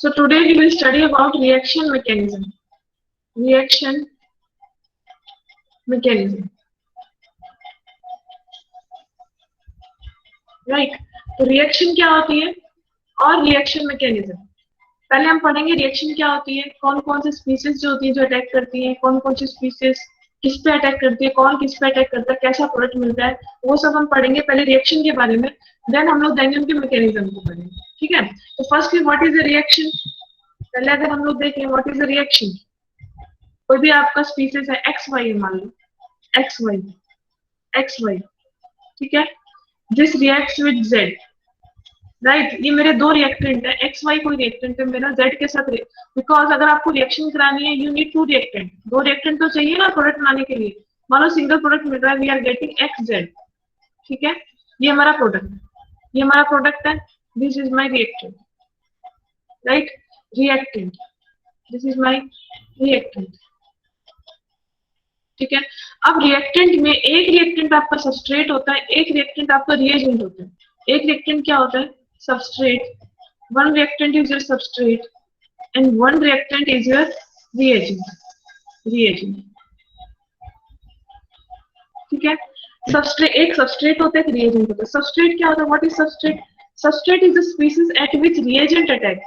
So today we will study about reaction mechanism. Reaction mechanism. Right. तो reaction क्या होती है और रिएक्शन मैकेनिज्म। पहले हम पढ़ेंगे रिएक्शन क्या होती है, कौन कौन सी स्पीसीज जो होती है जो अटैक करती है, कौन कौन सी स्पीसीज किस पे अटैक करती है, कौन किस पे अटैक करता है, कैसा प्रोडक्ट मिलता है, वो सब हम पढ़ेंगे पहले रिएक्शन के बारे में। देन हम लोग देंगे उनके मैकेनिज्म को पढ़ेंगे। ठीक है। तो first what is the reaction. पहले अगर हम लोग देखें व्हाट इज द रिएक्शन, कोई भी आपका स्पीसीज है एक्स वाई, मान लो एक्स वाई, ठीक है, this reacts with Z. Right, ये मेरे दो रिएक्टेंट है, एक्स वाई कोई रिएक्टेंट है मेरा जेड के साथ। बिकॉज अगर आपको रिएक्शन करानी है यू नीड टू रिएक्टेंट, दो रिएक्टेंट तो चाहिए ना प्रोडक्ट बनाने के लिए। मान लो सिंगल प्रोडक्ट मिल रहा है, we are getting X Z, ठीक है, ये हमारा प्रोडक्ट, ये हमारा प्रोडक्ट है, this is my reactant, right, reactant, this is my reactant, ठीक है। अब रिएक्टेंट में एक रिएक्टेंट आपका सबस्ट्रेट होता है, एक रिएक्टेंट आपका रिएजेंट होता है। एक रिएक्टेंट क्या होता है, substrate, one reactant is your substrate and one reactant is your reagent, ठीक है। सबस्ट्रेट, एक सबस्ट्रेट होता है, एक रिएजेंट होता है। सबस्ट्रेट क्या होता है, what is substrate, substrate is the species eight which reagent attack,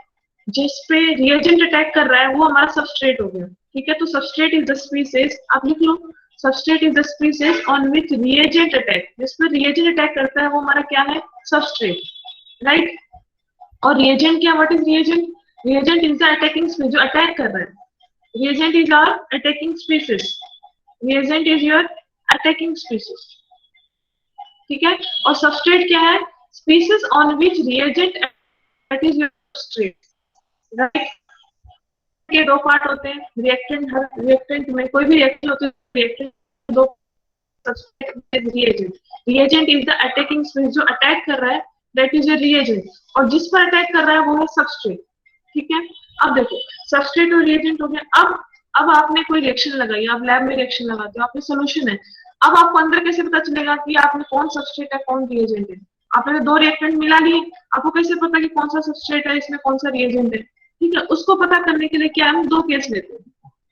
जिस पे रिएजेंट अटैक कर रहा है वो हमारा सबस्ट्रेट हो गया, ठीक है। तो सबस्ट्रेट इज द स्पीसीज, आप लिख लो, substrate is the species on which reagent attack, जिस पे रिएजेंट अटैक करता है वो हमारा क्या है, सबस्ट्रेट, राइट। और रिएजेंट क्या, what is reagent, reagent is the attacking species, जो अटैक कर रहा है, reagent is our attacking species, reagent is your attacking species, ठीक है। और सबस्ट्रेट क्या है, species on which reagent that is your substrate, right. के दो पार्ट होते हैं रिएक्टेंट, हर रिएक्टेंट में कोई भी रिएक्टेंट होता है, रिएक्टेंट दो, substrate reagent, reagent is the attacking species, जो अटैक कर रहा है दैट इज योर रिएजेंट, और जिस पर अटैक कर रहा है वो है सबस्ट्रेट, ठीक है। अब देखो सबस्ट्रेट और रिएजेंट हो गया। अब आपने कोई रिएक्शन लगाई, आप लैब में रिएक्शन लगाते हो, आपने सोल्यूशन है, अब आपको अंदर कैसे पता चलेगा कि आपने कौन सबस्ट्रेट है कौन रिएजेंट है। आपने दो रिएक्टेंट मिला लिए, आपको कैसे पता कि कौन सा सबस्ट्रेट है इसमें कौन सा रिएजेंट है, ठीक है। उसको पता करने के लिए क्या हम दो केस लेते हैं,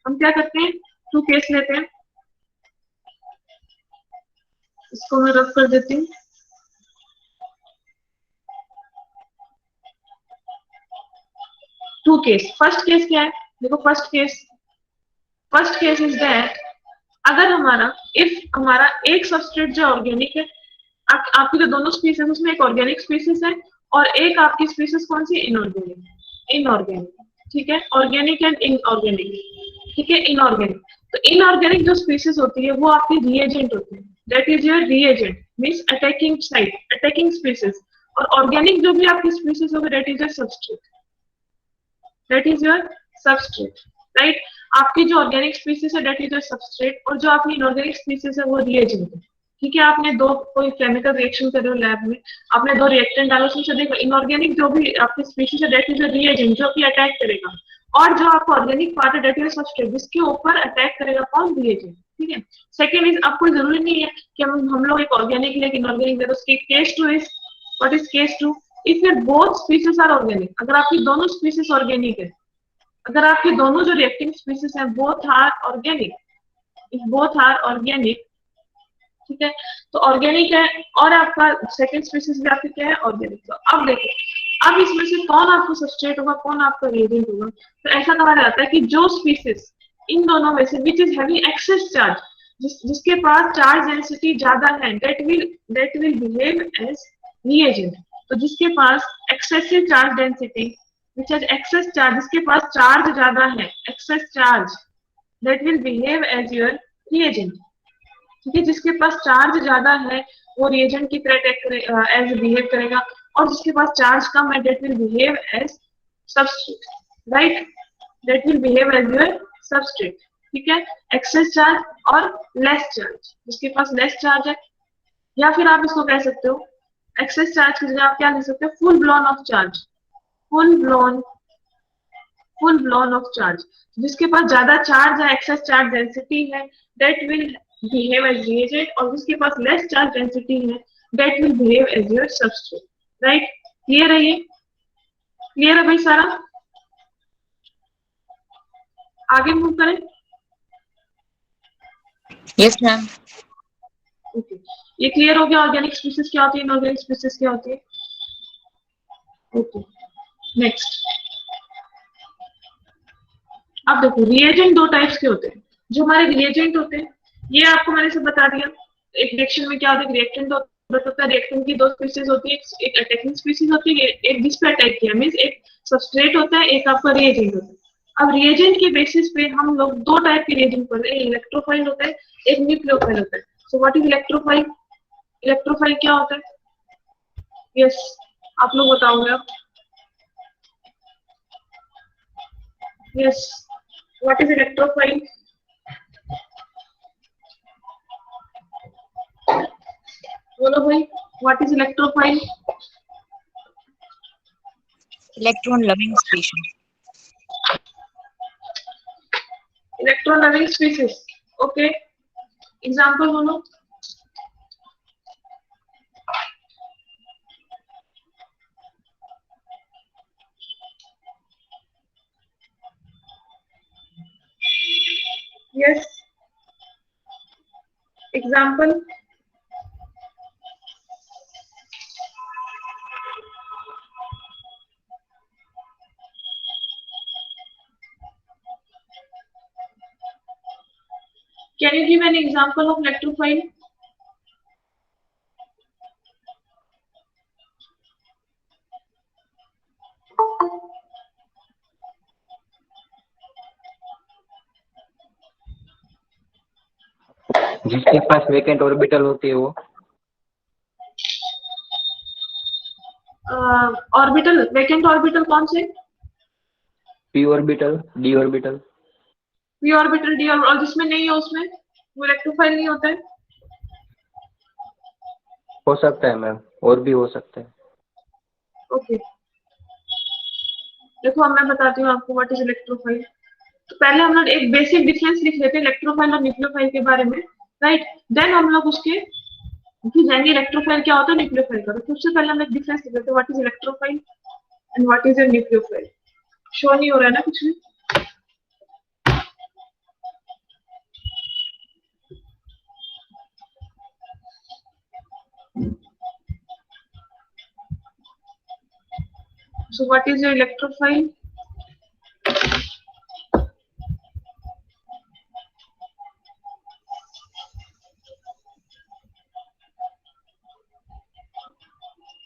हम क्या करते हैं, टू केस लेते हैं। इसको मैं रब कर देती हूँ। टू केस, फर्स्ट केस क्या है, देखो फर्स्ट केस इज दैट, अगर हमारा इफ हमारा एक सबस्ट्रेट जो ऑर्गेनिक है, आपकी जो दोनों स्पीसीज उसमें एक ऑर्गेनिक स्पीसीज है और एक आपकी स्पीसीज कौन सी, इनऑर्गेनिक, ठीक है, ऑर्गेनिक एंड इनऑर्गेनिक, ठीक है, इनऑर्गेनिक। तो इनऑर्गेनिक जो स्पीसीज होती है वो आपकी रिएजेंट होती है, that is your reagent, means attacking site, attacking species. और ऑर्गेनिक जो भी आपकी स्पीसीज होगी that is your substrate, that is your substrate, right. आपकी जो ऑर्गेनिक स्पीसीज है दैट इज योर सबस्ट्रेट, और जो आपकी इनऑर्गेनिक स्पीसीज है वो रिएजेंट है, ठीक है। आपने दो कोई केमिकल रिएक्शन कर रहे हो लैब में, आपने दो रिएक्टेंट डालो, उसमें देखो इनऑर्गेनिक जो भी आपकी स्पीसीज है दैट इज योर रिएजेंट, जो कि अटैक करेगा, और जो आपका ऑर्गेनिक पार्ट है दैट इज सबस्ट्रेट, जिसके ऊपर अटैक करेगा कौन, रिएजेंट, ठीक है। सेकंड इज, अब कोई जरूरी नहीं है कि हम लोग एक ऑर्गेनिक ले इनऑर्गेनिक दे, उसके case two is, what is case two, if your both species are organic, अगर आपकी दोनों स्पीसीज ऑर्गेनिक है, अगर आपके दोनों जो रिएक्टिंग स्पीसीज हैं both are organic, if both are organic, ठीक है, तो ऑर्गेनिक है, और आपका सेकंड स्पीसीज भी आपकी क्या है, ऑर्गेनिक। तो अब देखो, अब इसमें से कौन आपको सबस्ट्रेट होगा कौन आपका रिएजेंट होगा। तो ऐसा कहा जाता है कि जो स्पीसीज इन दोनों में से which is having excess charge, जिसके पास चार्ज डेंसिटी ज्यादा है, that will behave as reagent. तो जिसके पास excessive charge density, which has excess charge, जिसके पास चार्ज ज्यादा है, excess charge, that will behave as your reagent, ठीक है। जिसके पास चार्ज ज्यादा है वो रिएजेंट की तरह एज बिहेव करेगा, और जिसके पास चार्ज कम है that will behave as substrate, right, that will behave as your substrate, ठीक है। एक्सेस चार्ज और लेस चार्ज, जिसके पास लेस चार्ज है, या फिर आप इसको कह सकते हो एक्सेस चार्ज की जगह आप क्या लिख सकते हो, full blown of charge, full blown of charge, जिसके पास ज्यादा चार्ज है, एक्सेस चार्ज डेंसिटी है, that will behave as reagent, और जिसके पास लेस चार्ज डेंसिटी है that will behave as your substrate, right. Clear है, ये क्लियर है भाई सारा। आगे मूव करें। Yes ma'am. ओके, ये क्लियर हो गया ऑर्गेनिक स्पीसीज क्या होती है, इनऑर्गेनिक स्पीसीज क्या होती है। Okay, next. अब देखो रिएजेंट दो टाइप्स के होते हैं। जो हमारे रिएजेंट होते हैं, ये आपको मैंने सब बता दिया। एक रिएक्शन में क्या होता है, रिएक्टेंट होता है, रिएक्टेंट की दो स्पीसीज होती है, एक अटैकिंग स्पीसीज होती है, एक जिस पे अटैक किया, मींस एक सबस्ट्रेट होता है, एक आपका रिएजेंट होता है। अब रिएजेंट के बेसिस पे हम लोग दो टाइप के रिएजेंट पढ़ रहे हैं, इलेक्ट्रोफाइल होता है, एक न्यूक्लियोफाइल होता है। So what is electrophile? Electrophile क्या होता है? यस, आप लोग बताओगे आप। Yes, what is electrophile? बोलो भाई, what is electrophile? Electron loving species. Electron loving species, okay, example बोलो। Yes, example. Can you give an example of electrophile? जिसके पास वेकेंट ऑर्बिटल होती है वो। ऑर्बिटल, वेकेंट ऑर्बिटल कौन से? P orbital, D orbital. P orbital, D और जिसमें नहीं है उसमें वो इलेक्ट्रोफाइल नहीं होता है। हो सकता है मैम, और भी हो सकता है। ओके, देखो अब मैं बताती हूँ आपको व्हाट इज इलेक्ट्रोफाइल। तो पहले हम लोग एक बेसिक डिफरेंस लिख लेते हैं इलेक्ट्रोफाइल और न्यूक्लियोफाइल के बारे में, राइट। देन हम लोग उसके फिर जाएंगे इलेक्ट्रोफाइल क्या होता है, न्यूक्लियोफाइल का। तो सबसे पहले हम लोग डिफरेंस लिख लेते हैं, what is electrophile and what is a nucleophile. Show नहीं हो रहा है ना कुछ भी। So what is your electrophile?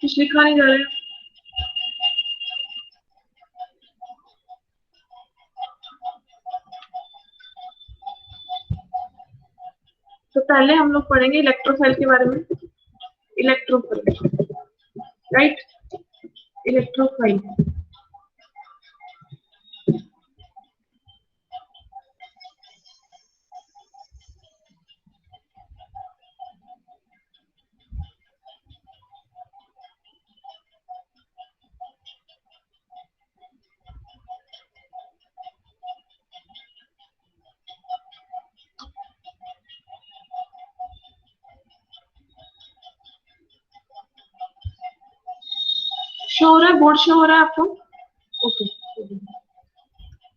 कुछ लिखा नहीं जा रहा है। तो पहले हम लोग पढ़ेंगे इलेक्ट्रोफाइल के बारे में। Electrophile, right, electrophile. शो हो रहा है, बोर्ड शो हो रहा है आपको? ओके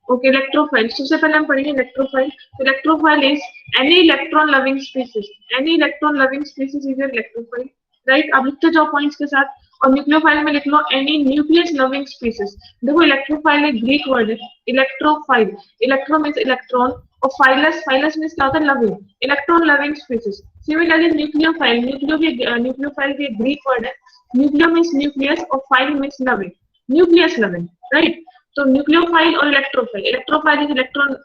ओके, इलेक्ट्रोफाइल सबसे पहले हम पढ़ेंगे electrophile. Electrophile is any electron loving species, any electron loving species is electrophile, right. आप लिखते जाओ पॉइंट्स के साथ। और न्यूक्लियोफाइल में लिख लो एनी न्यूक्लियस लविंग स्पीसीज। देखो इलेक्ट्रोफाइल एक ग्रीक वर्ड है, इलेक्ट्रोफाइल। इलेक्ट्रो मींस इलेक्ट्रॉन और फाइलस, फाइलस मींस क्या होता है, loving, electron loving species. Similarly nucleophile, nucleophile भी एक ग्रीक वर्ड है। न्यूक्लियो मींस न्यूक्लियस और file means loving, nucleus loving, right. तो न्यूक्लियोफाइल और electrophile, electrophile is electron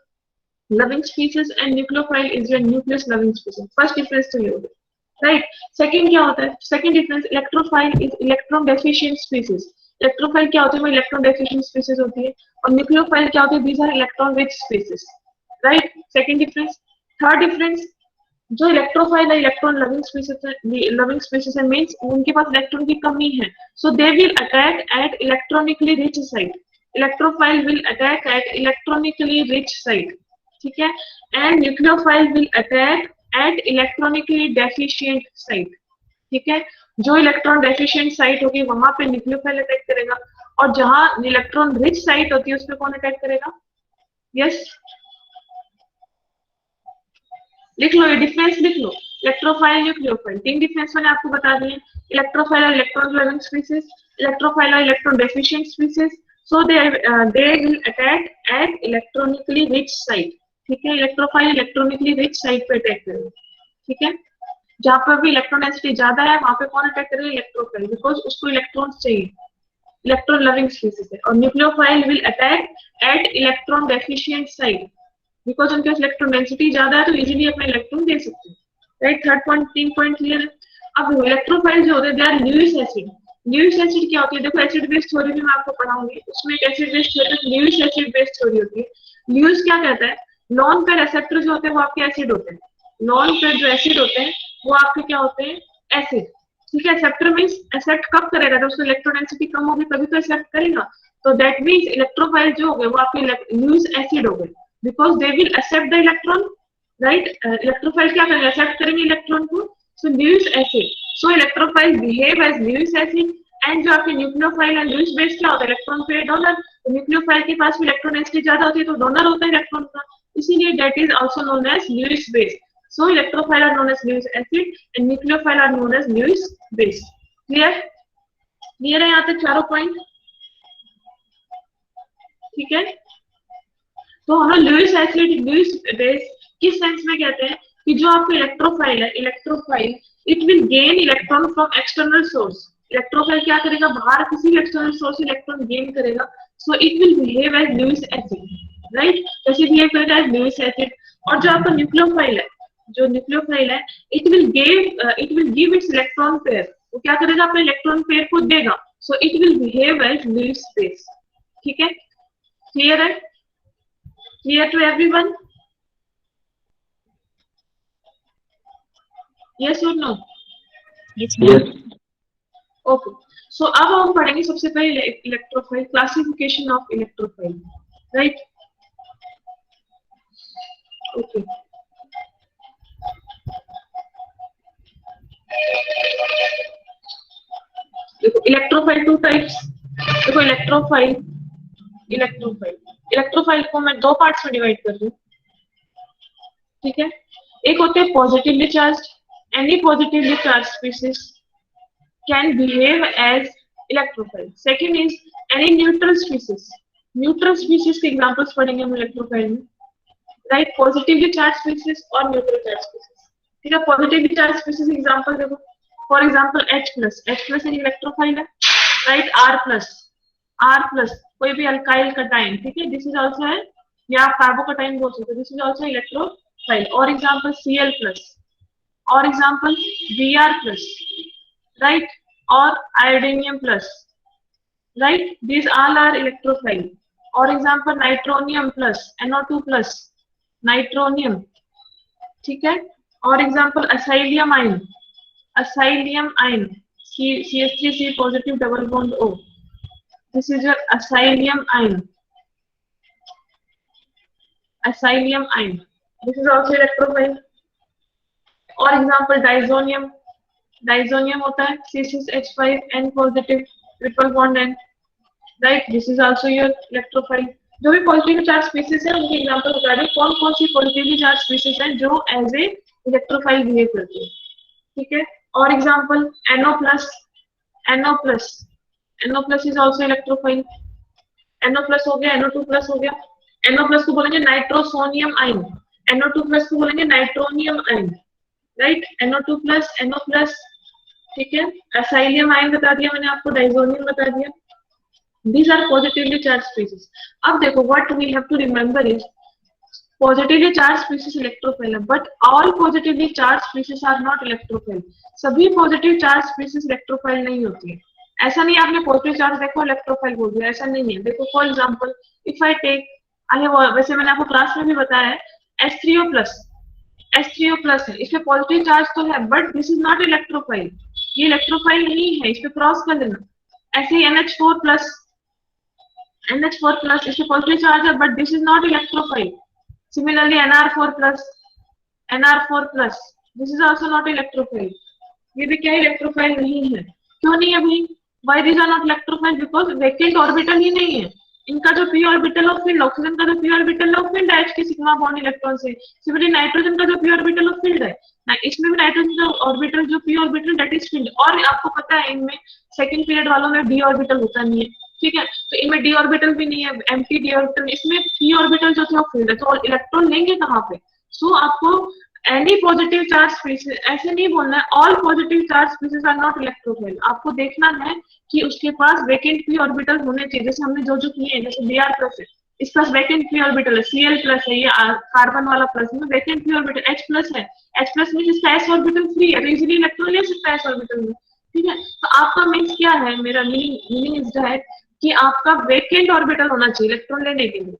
loving species and nucleophile is your nucleus loving species. First difference तो ये हो गया, राइट। सेकंड क्या होता है, second difference, electrophile is electron deficient species. Electrophile क्या होती है, वो इलेक्ट्रॉन डेफिशिएंट स्पीसीज होती है। और न्यूक्लियोफाइल क्या होती है, these are electron rich species, right. Second difference. Third difference, जो इलेक्ट्रोफाइल है इलेक्ट्रॉन लविंग स्पीसीज है, मींस उनके पास इलेक्ट्रॉन की कमी है, so they will attack at electronically rich site. Electrophile will attack at electronically rich site, ठीक है। And nucleophile will attack at electronically deficient site, ठीक है। जो इलेक्ट्रॉन डेफिशिएंट साइट होगी वहां पे न्यूक्लियोफाइल अटैक करेगा, और जहां इलेक्ट्रॉन रिच साइट होती है उस पर कौन अटैक करेगा? यस, लिख लो, ये डिफरेंस लिख लो, इलेक्ट्रोफाइल न्यूक्लियोफाइल, 3 डिफरेंस मैंने आपको बता दिए। इलेक्ट्रोफाइल और इलेक्ट्रॉन लविंग स्पीसीज, इलेक्ट्रोफाइल और electron deficient species, so they will attack at electronically rich site, ठीक है। इलेक्ट्रोफाइल इलेक्ट्रॉनिकली रिच साइट पे अटैक करेगा, ठीक है। जहां पर भी इलेक्ट्रॉन डेंसिटी ज्यादा है वहां पे कौन अटैक करेगा, इलेक्ट्रोफाइल, बिकॉज उसको इलेक्ट्रॉन्स चाहिए, इलेक्ट्रॉन लविंग स्पीसीज है। और nucleophile will attack eight electron deficient site, because उनके पास इलेक्ट्रॉन डेंसिटी ज्यादा है तो इजीली अपने इलेक्ट्रॉन दे सकते हैं, right. Third point, 3 point clear है। अब इलेक्ट्रोफाइल जो होते हैं they are Lewis acid. Lewis acid क्या होती है, देखो एसिड बेस थ्योरी में मैं आपको पढ़ाऊंगी, उसमें एक acid base theory, Lewis acid base theory होती है। ल्यूइस क्या कहता है, नॉन पेयर एक्सेप्टर जो होते हैं वो आपके एसिड होते हैं, नॉन पेयर जो एसिड होते हैं वो आपके क्या होते हैं, एसिड, ठीक है। एक्सेप्टर मींस एक्सेप्ट कब करेगा, जब उसकी इलेक्ट्रॉन डेंसिटी कम होगी तभी तो एक्सेप्ट करेगा, तो दैट मींस इलेक्ट्रोफाइल जो हो गए वो आपके ल्यूइस एसिड हो गए, because they will accept the electron, right. Electrophile क्या करेंगे, एक्सेप्ट करेंगे इलेक्ट्रॉन को, so Lewis acid, so electrophile behave as Lewis acid. And जो आपके न्यूक्लियोफाइल एंड ल्यूइस बेस क्या होता है, इलेक्ट्रॉन पेयर डोनर, तो न्यूक्लियोफाइल के पास भी इलेक्ट्रॉन डेंसिटी ज्यादा होती है तो डोनर होता है इलेक्ट्रॉन का, इसीलिए that is also known as Lewis base. So electrophile are known as Lewis acid and nucleophile are known as Lewis base. Clear? Clear है यहाँ तक चारों पॉइंट, ठीक है। तो हम लोग लुईस एसिड, लुईस बेस किस सेंस में कहते हैं कि जो आपका इलेक्ट्रोफाइल है, electrophile it will gain electron from external source. Electrophile क्या करेगा, बाहर किसी भी एक्सटर्नल सोर्स से इलेक्ट्रॉन गेन करेगा, so it will behave as Lewis acid, right, कैसे बिहेव करेगा एज लुईस एसिड। और जो आपका न्यूक्लियोफाइल है, जो न्यूक्लियोफाइल है it will give its electron pair, वो क्या करेगा, अपने इलेक्ट्रॉन पेयर को देगा, so it will behave as Lewis base, ठीक है। क्लियर है, क्लियर टू एवरीवन, यस और no? Yes, ma'am. Okay, so अब हम पढ़ेंगे सबसे पहले electrophile, classification of electrophile, right. Okay, देखो इलेक्ट्रोफाइल 2 टाइप्स, देखो इलेक्ट्रोफाइल इलेक्ट्रोफाइल को मैं 2 पार्ट्स में डिवाइड कर दूं, ठीक है। एक होते हैं positively charged, any positively charge species can behave as electrophile. Second is any neutral species, neutral species के एग्जांपल्स पढ़ेंगे हम इलेक्ट्रोफाइल में, राइट, पॉजिटिवली चार्ज स्पीसीज और न्यूट्रल चार्ज स्पीसीज, ठीक है। पॉजिटिवली चार्ज स्पीसीज एग्जांपल देखो, फॉर एग्जांपल H+, H+ एक electrophile है, राइट। R+, कोई भी अल्काइल कटाइन, ठीक है, दिस इज आल्सो है, या आप कार्बोकटाइन बोल सकते हो, दिस इज आल्सो इलेक्ट्रोफाइल। और एग्जांपल Cl+, और एग्जांपल Br+, राइट, और iodonium plus, right, these all are electrophile। और example nitronium plus, NO2+, nitronium, ठीक है। और example acylium ion, CH3C positive double bond O, this is your acylium ion, this is also electrophile। और example diazonium होता है C6H5N positive triple bond N, right, this is also your electrophile. जो भी positive charge species है उनके example बता दें, कौन कौन सी पॉजिटिवली चार्ज स्पीसीज है जो एज ए इलेक्ट्रोफाइल बिहेव करती है, ठीक है। और example NO+ is also electrophile, NO+ हो गया, NO2+ हो गया। NO+ को बोलेंगे नाइट्रोसोनियम आयन, NO2+ को बोलेंगे nitronium ion, right, NO2+, NO+, ठीक है। असाइलियम आयन बता दिया मैंने आपको, डाइजोनियम बता दिया, these are positively charged species। अब देखो what we have to remember is positively charged species electrophile है, but all positively charged species are not electrophile। सभी positive charged species electrophile नहीं होती है, ऐसा नहीं आपने positive charge देखो electrophile बोल दिया, ऐसा नहीं है। देखो for example if I take, वैसे मैंने आपको क्लास में भी बताया है, H3O+ है, इसमें पॉजिटिव चार्ज तो है but this is not electrophile, ये इलेक्ट्रोफाइल नहीं है, इस पे क्रॉस कर लेना। ऐसे ही NH4+, इसमें पॉजिटिव चार्ज है but this is not electrophile. Similarly NR4+, this is also not electrophile, ये भी क्या इलेक्ट्रोफाइल नहीं है। क्यों नहीं है भाई, why these are not electrophile, because vacant orbital ही नहीं है, इनका जो p orbital of filled, oxygen का जो p ऑर्बिटल ऑफ फील्ड है H के सिग्मा बॉन्ड इलेक्ट्रॉन से, सिमिलरली नाइट्रोजन का जो p ऑर्बिटल ऑफ फील्ड है ना, इसमें भी नाइट्रोजन का ऑर्बिटल जो p orbital that is field. और आपको पता है इनमें सेकंड पीरियड वालों में d ऑर्बिटल होता नहीं है, ठीक है, तो इनमें d ऑर्बिटल भी नहीं है, एम्प्टी d ऑर्बिटल, इसमें p ऑर्बिटल जो थे वो फील्ड है, तो इलेक्ट्रॉन लेंगे कहाँ पे? सो आपको एनी पॉजिटिव चार्ज स्पीसीज ऐसे नहीं बोलना है all positive charge species are not electrophile, आपको देखना है कि उसके पास वेकेंट p ऑर्बिटल होने चाहिए, जैसे हमने जो किए हैं, जैसे Br+ है, इस पास वेकेंट p ऑर्बिटल है, Cl+ है, ये कार्बन वाला प्लस में वेकेंट p ऑर्बिटल H+ है, H+ में जिसका s ऑर्बिटल फ्री है तो इजीली इलेक्ट्रॉन ले सकता है s ऑर्बिटल में, ठीक है। तो आपका मीन्स क्या है, मेरा मीनिंग इज दैट कि आपका वेकेंट ऑर्बिटल होना चाहिए इलेक्ट्रॉन लेने के लिए,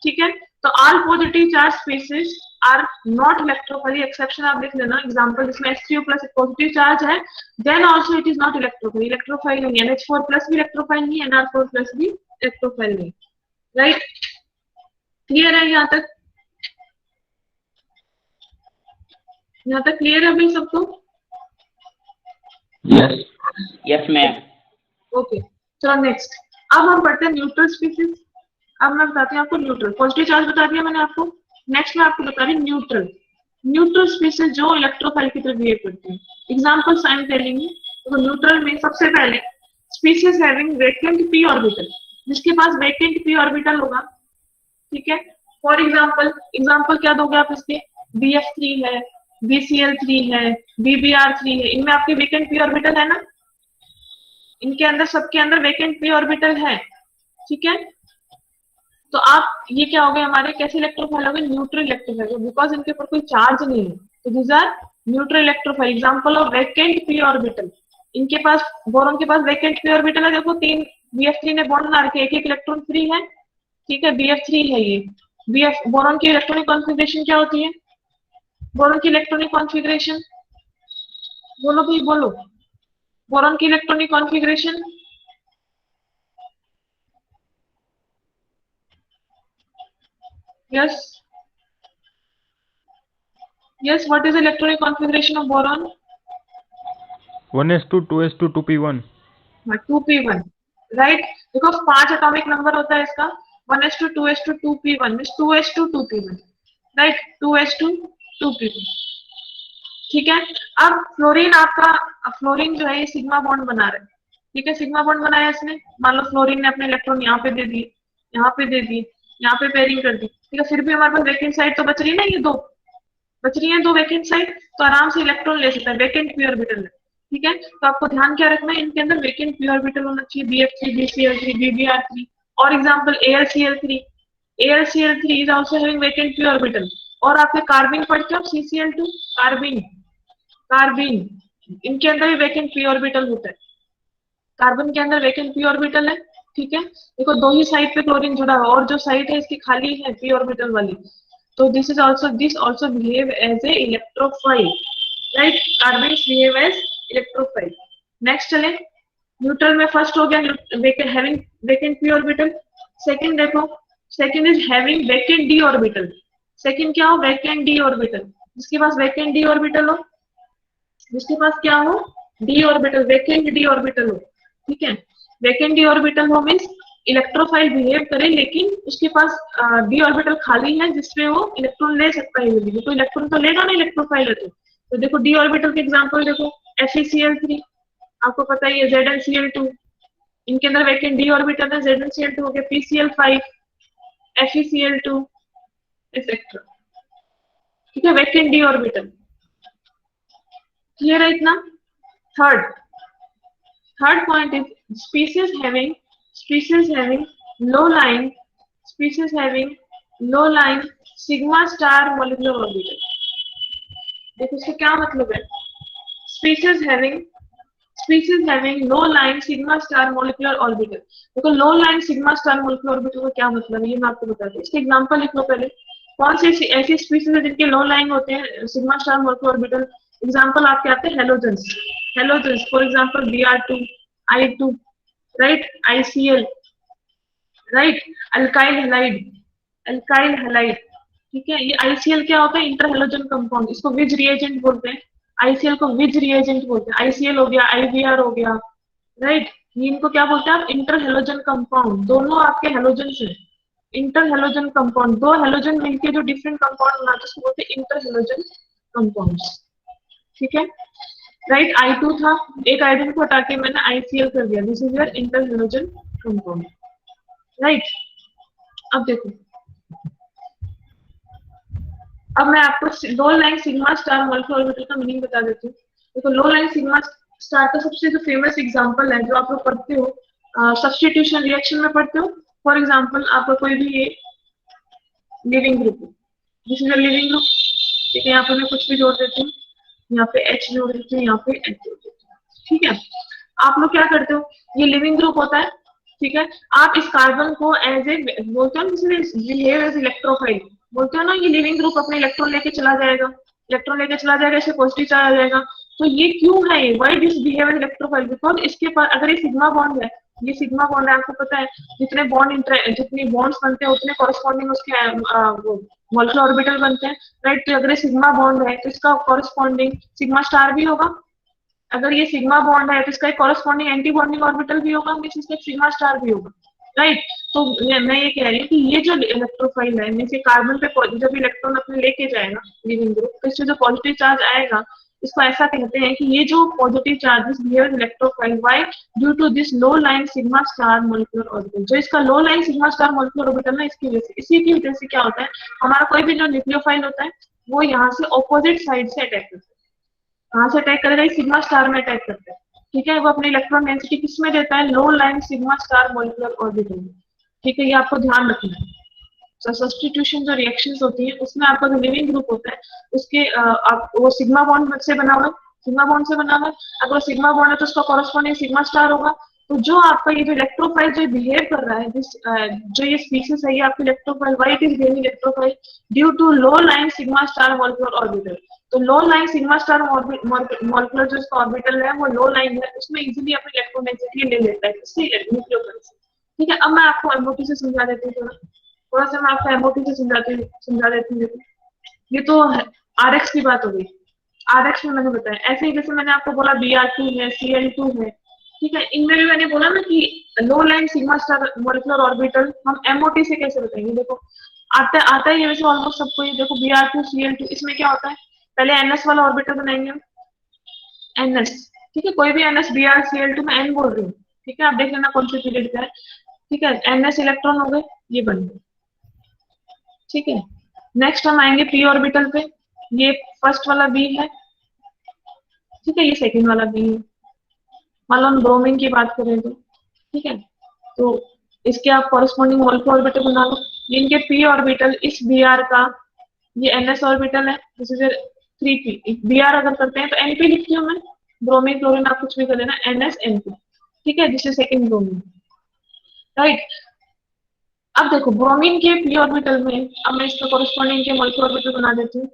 ठीक है। तो all positive charge species are not electrophile, exception आप लिख लेना, एग्जांपल जिसमें H3O+ एक पॉजिटिव चार्ज है, then also it is not electrophile, electrophile नहीं है, NH4+ भी इलेक्ट्रोफाइल नहीं, NR4+ भी इलेक्ट्रोफाइल नहीं, राइट। क्लियर है यहाँ तक? यहाँ तक क्लियर है भाई सबको? Yes yes ma'am. ओके, चलो नेक्स्ट, अब हम पढ़ते हैं न्यूट्रल स्पीसीज। अब मैं बताती हूँ आपको न्यूट्रल, पॉजिटिव चार्ज बता दिया मैंने आपको, नेक्स्ट मैं आपको बता रही हूँ न्यूट्रल। न्यूट्रल स्पीसीज जो इलेक्ट्रोफाइल की तरह बिहेव करती है, examples I am telling you. तो न्यूट्रल में सबसे पहले species having vacant p orbital, जिसके पास वेकेंट p ऑर्बिटल होगा, ठीक है। फॉर एग्जांपल क्या दोगे आप इसके, BF3 है, BCl3 है, BBr3 है, इनमें आपके वेकेंट p ऑर्बिटल है ना, इनके अंदर सबके अंदर वेकेंट p ऑर्बिटल है, ठीक है। तो आप ये क्या हो गए हमारे, कैसे इलेक्ट्रोफाइल हो गए, न्यूट्रल इलेक्ट्रोफाइल, बिकॉज इनके ऊपर कोई चार्ज नहीं है, तो this are neutral electrophile. Example of vacant p orbital, इनके पास बोरॉन के पास वेकेंट p ऑर्बिटल है, देखो 3 BF3 ने बॉन्ड बना रखे, एक इलेक्ट्रॉन फ्री है, ठीक है, BF3 है ये। बोरॉन की इलेक्ट्रॉनिक कॉन्फ़िगरेशन क्या होती है, बोरॉन की इलेक्ट्रॉनिक कॉन्फ़िगरेशन बोलो भाई बोलो, बोरॉन की electronic configuration, yes yes, what is the electronic configuration of boron? 1s2 2s2 2p1 2p1, right. देखो 5 एटॉमिक नंबर होता है इसका, 1s2 2s2 2p1 means 2s2 2p1, right, 2s2 2p1, ठीक है। अब फ्लोरीन आपका, फ्लोरीन जो है ये सिग्मा बॉन्ड बना रहा है, ठीक है, सिग्मा बॉन्ड बनाया इसने, मान लो फ्लोरीन ने अपने इलेक्ट्रॉन यहाँ पे दे दिए, यहाँ पे दे दिए, यहाँ पे पेयरिंग कर दी, ठीक है, फिर भी हमारे पास वैकेंट साइड तो बच रही है ना, ये दो बच रही है, दो वैकेंट साइड, तो आराम से इलेक्ट्रॉन ले सकता है, वैकेंट p ऑर्बिटल है, ठीक है। तो आपको ध्यान क्या रखना है, इनके अंदर वैकेंट p ऑर्बिटल होना चाहिए, BF3 BCl3 BBr3, और example AlCl3, AlCl3 is also having vacant p orbital. और आपके कार्बिन पढ़ते हो CCl2, कार्बिन, कार्बिन इनके अंदर भी वैकेंट p ऑर्बिटल होता है, कार्बन के अंदर वैकेंट p ऑर्बिटल है, ठीक है। देखो दो ही साइड पे क्लोरीन जुड़ा हुआ और जो साइड है इसकी खाली है p ऑर्बिटल वाली, तो this also behave as a electrophile, right, carbons behave as electrophile। next चले, न्यूट्रल में फर्स्ट हो गया having vacant p orbital, second देखो, second is having vacant d orbital, second क्या हो, vacant d ऑर्बिटल, जिसके पास vacant d ऑर्बिटल हो, जिसके पास क्या हो, d orbital, vacant d orbital हो, ठीक है। vacant d ऑर्बिटल हो मींस इलेक्ट्रोफाइल बिहेव करे, लेकिन उसके पास d ऑर्बिटल खाली है जिसमें वो इलेक्ट्रॉन ले सकता है, तो इलेक्ट्रॉन तो लेगा ना इलेक्ट्रोफाइल है तो देखो d ऑर्बिटल के एग्जांपल देखो, FeCl3 आपको पता ही है, ZnCl2 इनके अंदर वैकेंट d ऑर्बिटल है, ZnCl2 हो गया, PCl5 FeCl2 एक्सेट्रा, ठीक है, वैकेंट d ऑर्बिटल। क्लियर है इतना? Third point is species having low line sigma star molecular orbital। देखो इसका क्या मतलब है, species having low line sigma star molecular orbital। देखो low line sigma star molecular orbital का क्या मतलब है ये मैं आपको बताती हूँ, इसके एग्जांपल लिख लो पहले, कौन सी ऐसी स्पीसीज है जिनके लो लाइन होते हैं sigma star molecular orbital. Example आपके आते हैं halogens for example Br2 I2 right, ICl right, alkyl halide, ठीक है। ये ICl क्या होता है, इंटर हेलोजन कंपाउंड, इसको विज रिएजेंट बोलते हैं, ICl को विज रिएजेंट बोलते हैं, ICl हो गया, IBr हो गया, राइट, ये इनको क्या बोलते हैं आप, इंटर हेलोजन कंपाउंड, दोनों आपके हेलोजन से, इंटर हेलोजन कंपाउंड, दो हेलोजन मिलके जो डिफरेंट कंपाउंड बनाते हैं उसको बोलते हैं इंटर हेलोजन कंपाउंड्स। ठीक है, राइट, I2 था, एक हाइड्रोजन को हटा के मैंने ICl कर दिया, this is your inter halogen compound, right. अब देखो, अब मैं आपको low lying sigma star molecular orbital का मीनिंग बता देती हूँ। देखो, लो लाइन सिग्मा स्टार का सबसे जो फेमस एग्जांपल है, जो आप लोग पढ़ते हो, सब्स्टिट्यूशन रिएक्शन में पढ़ते हो। फॉर एग्जांपल, आपका कोई भी ये leaving group, this is a leaving group, ठीक है, यहाँ पे मैं कुछ भी जोड़ देती हूँ, यहाँ पे H जोड़ देती हूँ, यहाँ पे H जोड़ देती हूँ, ठीक है। आप लोग क्या करते हो, ये लिविंग ग्रुप होता है, ठीक है, आप इस कार्बन को एज ए बोलते हो, बिहेव एज इलेक्ट्रोफाइल बोलते हो ना, ये लिविंग ग्रुप अपने इलेक्ट्रॉन लेके चला जाएगा, इलेक्ट्रॉन लेके चला जाएगा, इसे पॉजिटिव चार्ज आ जाएगा। तो ये क्यों है, why this behave as electrophile, because इसके पास अगर ये सिग्मा बॉन्ड है, ये सिग्मा बॉन्ड है, आपको पता है जितने जितनी बॉन्ड्स बनते हैं उतने कॉरेस्पॉन्डिंग उसके मॉलिक्यूलर ऑर्बिटल बनते हैं, राइट। तो अगर ये सिग्मा बॉन्ड है तो इसका कॉरेस्पॉन्डिंग सिग्मा स्टार भी होगा, अगर ये सिग्मा बॉन्ड है तो इसका एक कॉरेस्पॉन्डिंग एंटी बॉन्डिंग ऑर्बिटल भी होगा, मींस इसका सिग्मा स्टार भी होगा, राइट। तो मैं ये कह रही हूँ कि ये जो इलेक्ट्रोफाइल है, मींस ये कार्बन पे जब इलेक्ट्रॉन अपने लेके जाएगा लिविंग ग्रुप, तो इससे जो पॉजिटिव चार्ज आएगा, इसको ऐसा कहते हैं कि ये जो positive charges behave electrophile, why, due to this low lying sigma star molecular orbital. जो इसका low lying sigma star molecular orbital है, इसकी वजह से, इसी की वजह से क्या होता है, हमारा कोई भी जो न्यूक्लियोफाइल होता है वो यहाँ से ऑपोजिट साइड से अटैक करता है, कहाँ से अटैक करेगा, सिग्मा स्टार में अटैक करता है, ठीक है। वो अपनी इलेक्ट्रॉन डेंसिटी किस में देता है, low lying sigma star molecular orbital में, ठीक है, ये आपको ध्यान रखना है। सब्स्टिट्यूशन जो रिएक्शंस होती है उसमें आपका जो लिविंग ग्रुप होता है उसके आप वो सिग्मा बॉन्ड से बना हुआ है, सिग्मा बॉन्ड से बना हुआ है, अगर वो सिग्मा बॉन्ड है तो उसका कॉरेस्पॉन्डिंग सिग्मा स्टार होगा। तो जो आपका ये जो इलेक्ट्रोफाइल जो बिहेव कर रहा है, जो ये स्पीसीज है, ये आपकी electrophile, why it is behaving electrophile, due to low lying sigma star molecular orbital. तो low lying sigma star molecular जो इसका ऑर्बिटल है वो लो लाइन है, उसमें इजीली अपनी इलेक्ट्रॉन डेंसिटी ले लेता है, इससे न्यूक्लियोफाइल से, ठीक है। अब मैं आपको एमओटी से समझा देती हूँ, थोड़ा थोड़ा सा मैं आपको एमओटी से समझा देती हूँ। ये तो आरएक्स की बात हो गई, आरएक्स में मैंने बताया, ऐसे ही जैसे मैंने आपको बोला Br2 है, Cl2 है, ठीक है, इनमें भी मैंने बोला ना कि low lying sigma star molecular orbital हम एमओटी से कैसे बताएंगे। देखो, आता ही है वैसे ऑलमोस्ट सबको, ये देखो Br2 Cl2, इसमें क्या होता है, पहले NS वाला ऑर्बिटल बनाएंगे हम, NS, ठीक है, कोई भी NS Br Cl2 में N बोल रही हूँ, ठीक है, आप देख लेना कौन से पीरियड का है, ठीक है, NS इलेक्ट्रॉन हो गए, ये बन गए, ठीक है। नेक्स्ट हम आएंगे p ऑर्बिटल पे, ये फर्स्ट वाला B है, ठीक है, ये सेकंड वाला B है। मान लो हम ब्रोमीन की बात करें तो, ठीक है, तो इसके आप कॉरेस्पॉन्डिंग मॉलिक्यूलर ऑर्बिटल बना लो, ये इनके p ऑर्बिटल, इस Br का ये NS ऑर्बिटल है, दिस इज 3p, Br अगर करते हैं तो Np लिखती हूँ मैं, ब्रोमीन क्लोरीन आप कुछ भी कर लेना, NS Np, ठीक है, this is second bromine, right. अब देखो ब्रोमीन के p ऑर्बिटल में, अब मैं इसका कॉरेस्पॉन्डिंग के मॉलिक्यूलर ऑर्बिटल बना देती हूँ,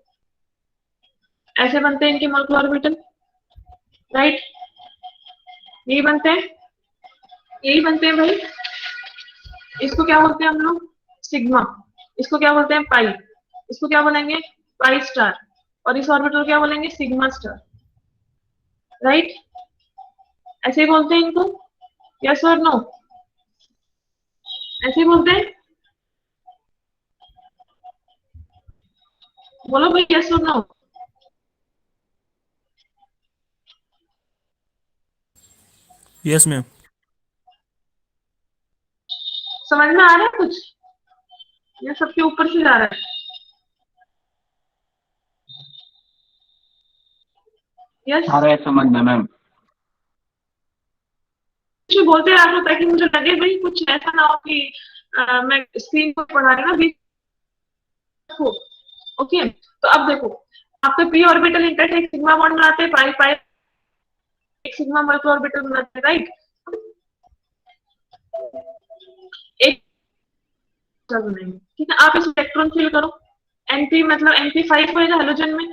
ऐसे बनते हैं इनके मॉलिक्यूलर ऑर्बिटल, राइट, यही बनते हैं, यही बनते हैं भाई। इसको क्या बोलते हैं हम लोग, सिग्मा, इसको क्या बोलते हैं पाई, इसको क्या बोलेंगे, पाई स्टार, और इस ऑर्बिटल को क्या बोलेंगे, सिग्मा स्टार, राइट, ऐसे ही बोलते हैं इनको, यस और नो, ऐसे ही बोलते हैं, बोलो भाई यस और नो, यस मैम। समझ में आ रहा है कुछ, ये सबके ऊपर से जा रहा है, यस, आ रहा है समझ में मैम। कुछ बोलते रहा करो ताकि मुझे लगे भाई कुछ ऐसा ना हो कि मैं स्क्रीन पर पढ़ा रही ना बीच को, ओके। तो अब देखो, आपके p ऑर्बिटल इंटरट एक सिग्मा बॉन्ड बनाते हैं, पाई पाई एक सिग्मा मॉलिक्यूलर ऑर्बिटल बनाते हैं, राइट, एक बनाएंगे, ठीक है। आप इस इलेक्ट्रॉन फिल करो, Np मतलब Np5 होएगा हेलोजन में,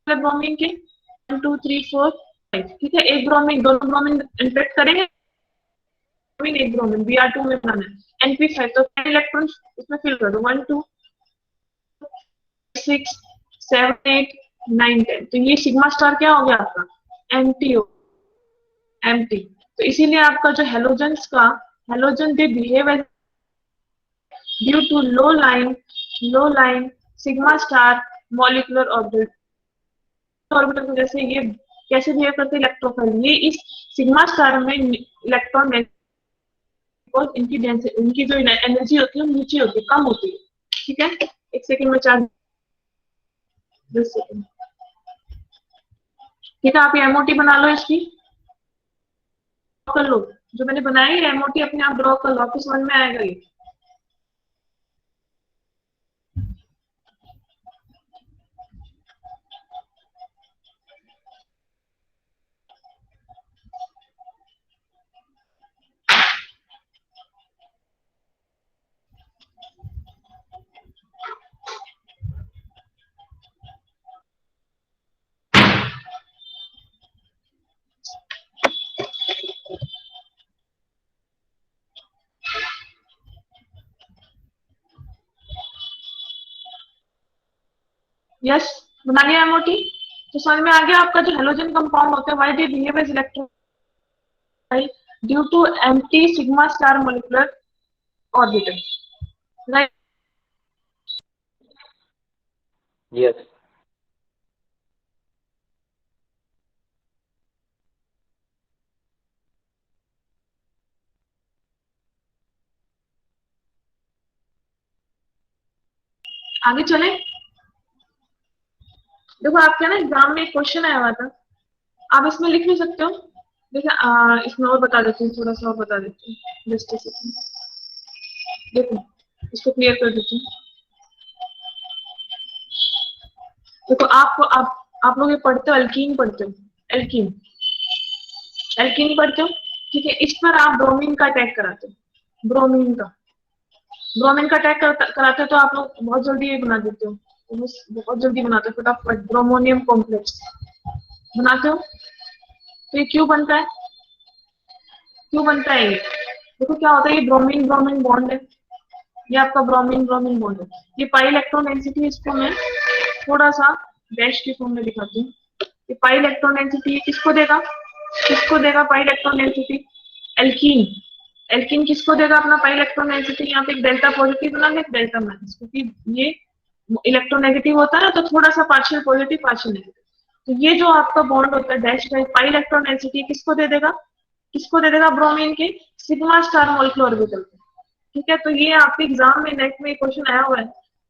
ब्रोमीन के 1 2 3 4 5, ठीक है, एक ब्रोमीन, दोनों ब्रोमीन इंटरेक्ट करेंगे, ब्रोमीन एक ब्रोमीन Br2 में बनाना है, Np5 तो 10 इलेक्ट्रॉन इसमें फिल कर दो, 1 2 6 7 8 9 10, तो ये सिग्मा स्टार क्या हो गया आपका, एम्प्टी हो, एम्प्टी, तो इसीलिए आपका जो halogen they behave as due to low lying sigma star molecular orbital की वजह से ये कैसे बिहेव करते हैं इलेक्ट्रोफाइल, ये इस सिग्मा स्टार में इलेक्ट्रॉन, इनकी जो एनर्जी होती है नीचे होती है, कम होती है। ठीक है, एक सेकंड में चार्ज 10 सेकंड। ठीक है, आप ये एमओटी बना लो, इसकी कर लो, जो मैंने बनाया है एमओटी अपने आप ड्रॉ कर लो, आपको समझ में आएगा ये। यस, बना लिया एमओटी। तो समझ में आ गया आपका जो हेलोजन कंपाउंड होता है, why they behave as electrophile due to empty sigma star molecular orbital, right. Yes. आगे चले। देखो आपके ना एग्जाम में एक क्वेश्चन आया हुआ था, आप इसमें लिख भी सकते हो। देखिए इसमें और बता देती हूँ, थोड़ा सा और बता देती हूँ, जस्ट a second। देखो इसको क्लियर कर देती हूँ। देखो आप लोग ये पढ़ते हो, एल्कीन पढ़ते हो, एल्कीन एल्कीन पढ़ते हो। ठीक है, इस पर आप ब्रोमीन का अटैक कराते हो, ब्रोमीन का अटैक कराते हो तो आप लोग बहुत जल्दी ये बना देते हो, तो बस बहुत जल्दी बनाते हो फटाफट, ब्रोमोनियम कॉम्प्लेक्स बनाते हो। तो ये क्यों बनता है, ये देखो क्या होता है, ये ब्रोमीन ब्रोमीन बॉन्ड है, ये आपका ब्रोमीन ब्रोमीन बॉन्ड है। ये पाई इलेक्ट्रॉन डेंसिटी, इसको मैं थोड़ा सा डैश के फॉर्म में दिखाती हूँ। ये पाई इलेक्ट्रॉन डेंसिटी किसको देगा पाई इलेक्ट्रॉन डेंसिटी, एल्कीन। एल्कीन किसको देगा अपना पाई इलेक्ट्रॉन डेंसिटी, यहाँ पे एक डेल्टा पॉजिटिव बना ले, एक डेल्टा माइनस, क्योंकि ये इलेक्ट्रोनेगेटिव होता है ना, तो थोड़ा सा पार्शियल पॉजिटिव पार्शियल नेगेटिव। तो ये जो आपका बॉन्ड होता है डैश टाइप, पाई इलेक्ट्रॉन डेंसिटी किसको दे देगा, ब्रोमीन के सिग्मा स्टार मॉलिक्यूलर ऑर्बिटल को। ठीक है, तो ये आपके एग्जाम में नेक्स्ट में क्वेश्चन आया हुआ है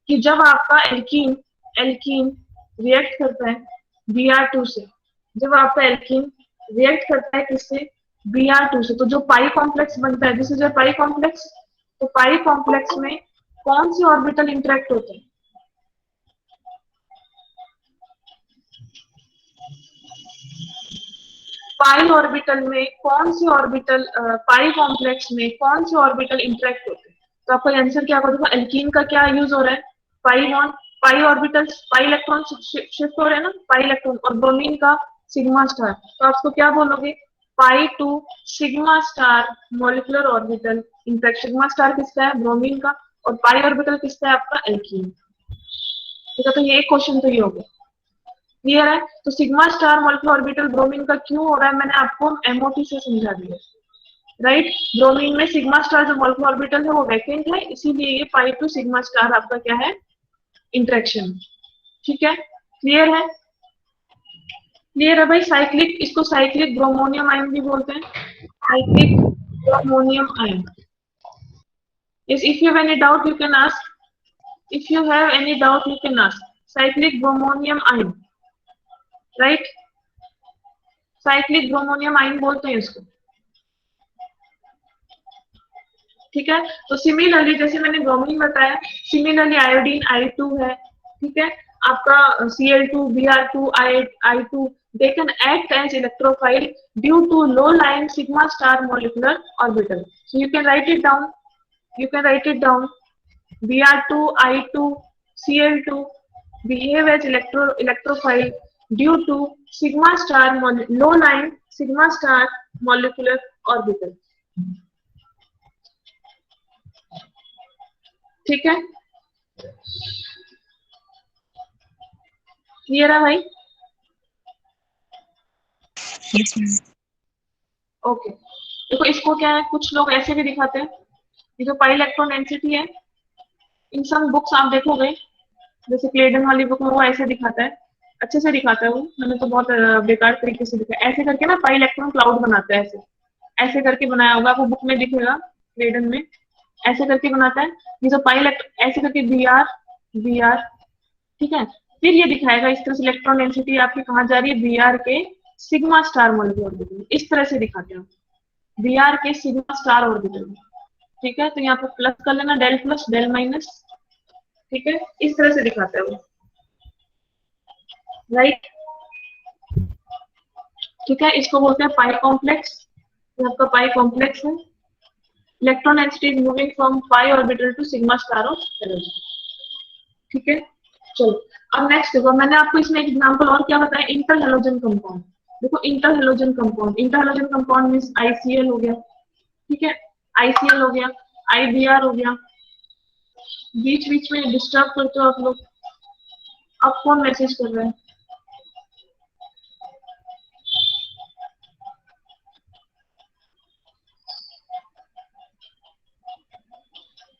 कि जब आपका एल्कीन एल्कीन रिएक्ट करता है Br2 से, जब आपका एल्कीन रिएक्ट करता है किससे, Br2 से, तो जो पाई कॉम्प्लेक्स बनता है, this is a pi complex. तो पाई कॉम्प्लेक्स में कौन सी ऑर्बिटल इंटरेक्ट होते हैं, पाई ऑर्बिटल में कौन सी ऑर्बिटल, पाई कॉम्प्लेक्स में कौन सी ऑर्बिटल इंटरेक्ट होते हैं। तो आपका आंसर क्या होगा, एल्कीन का क्या यूज हो रहा है, pi bond, pi orbital, pi electron shift हो रहे हैं ना, पाई इलेक्ट्रॉन, और ब्रोमीन का सिग्मा स्टार। तो आपको क्या बोलोगे, pi to sigma star molecular orbital interact, sigma star किसका है, ब्रोमीन का, और पाई ऑर्बिटल किसका है, आपका एल्कीन। ठीक है, तो ये क्वेश्चन तो ये हो गया, क्लियर है। तो sigma star molecular orbital bromine का क्यों हो रहा है, मैंने आपको एमओटी से समझा दिया, राइट। ब्रोमीन में सिग्मा स्टार जो मॉलिक्यूलर ऑर्बिटल है वो वैकेंट है, इसीलिए ये पाई टू सिग्मा स्टार आपका क्या है, इंटरेक्शन। ठीक है, क्लियर है भाई। साइक्लिक, इसको साइक्लिक ब्रोमोनियम आयन भी बोलते हैं, cyclic bromonium ion. Yes, if you have any doubt, you can ask. If you have any doubt, you can ask. Cyclic bromonium ion, right? Cyclic bromonium ion बोलते हैं इसको। ठीक है, तो सिमिलरली जैसे मैंने ब्रोमीन बताया, सिमिलरली आयोडीन I2 है। ठीक है, आपका Cl2 Br2 I2 they can act as electrophile due to low lying sigma star molecular orbital. So you can write it down, Br2 I2 Cl2 behave as electrophile due to sigma star low lying sigma star molecular orbital। ठीक है, clear है भाई, Yes, ma'am. Okay. देखो इसको क्या है, कुछ लोग ऐसे भी दिखाते हैं, ये जो पाई इलेक्ट्रॉन डेंसिटी है, इन सब बुक्स आप देखोगे, जैसे क्लेडन वाली बुक में वो ऐसे दिखाता है, अच्छे से दिखाता है वो, मैंने तो बहुत बेकार तरीके से दिखा ऐसे करके ना, पाई इलेक्ट्रॉन क्लाउड बनाता है, ऐसे ऐसे करके बनाया होगा, आपको बुक में दिखेगा क्लेडन में, ऐसे करके बनाता है। ये जो पाई इलेक्ट्रॉन ऐसे करके बी आर, ठीक है, फिर ये दिखाएगा इस तरह से इलेक्ट्रॉन डेंसिटी आपकी कहाँ जा रही है, बी आर के सिग्मा स्टार मॉलिक्यूलर ऑर्बिटल में, इस तरह से दिखाते हैं बी आर के सिग्मा स्टार ऑर्बिटल में। ठीक है, तो यहाँ पे प्लस कर लेना, डेल प्लस डेल माइनस, ठीक है, इस तरह से दिखाते हैं वो, राइट। ठीक है, इसको बोलते हैं पाई कॉम्प्लेक्स, ये आपका पाई कॉम्प्लेक्स है। Electron density is moving from pi orbital to sigma star of energy. ठीक है, चलो अब नेक्स्ट देखो, मैंने आपको इसमें एक एग्जांपल और क्या बताया, इंटर हेलोजन कंपाउंड। देखो inter halogen compound, inter halogen compound means ICL हो गया, ठीक है, आईसीएल हो गया, आईबीआर हो गया। बीच बीच में डिस्टर्ब करते हो आप लोग, आप कौन मैसेज कर रहे हैं?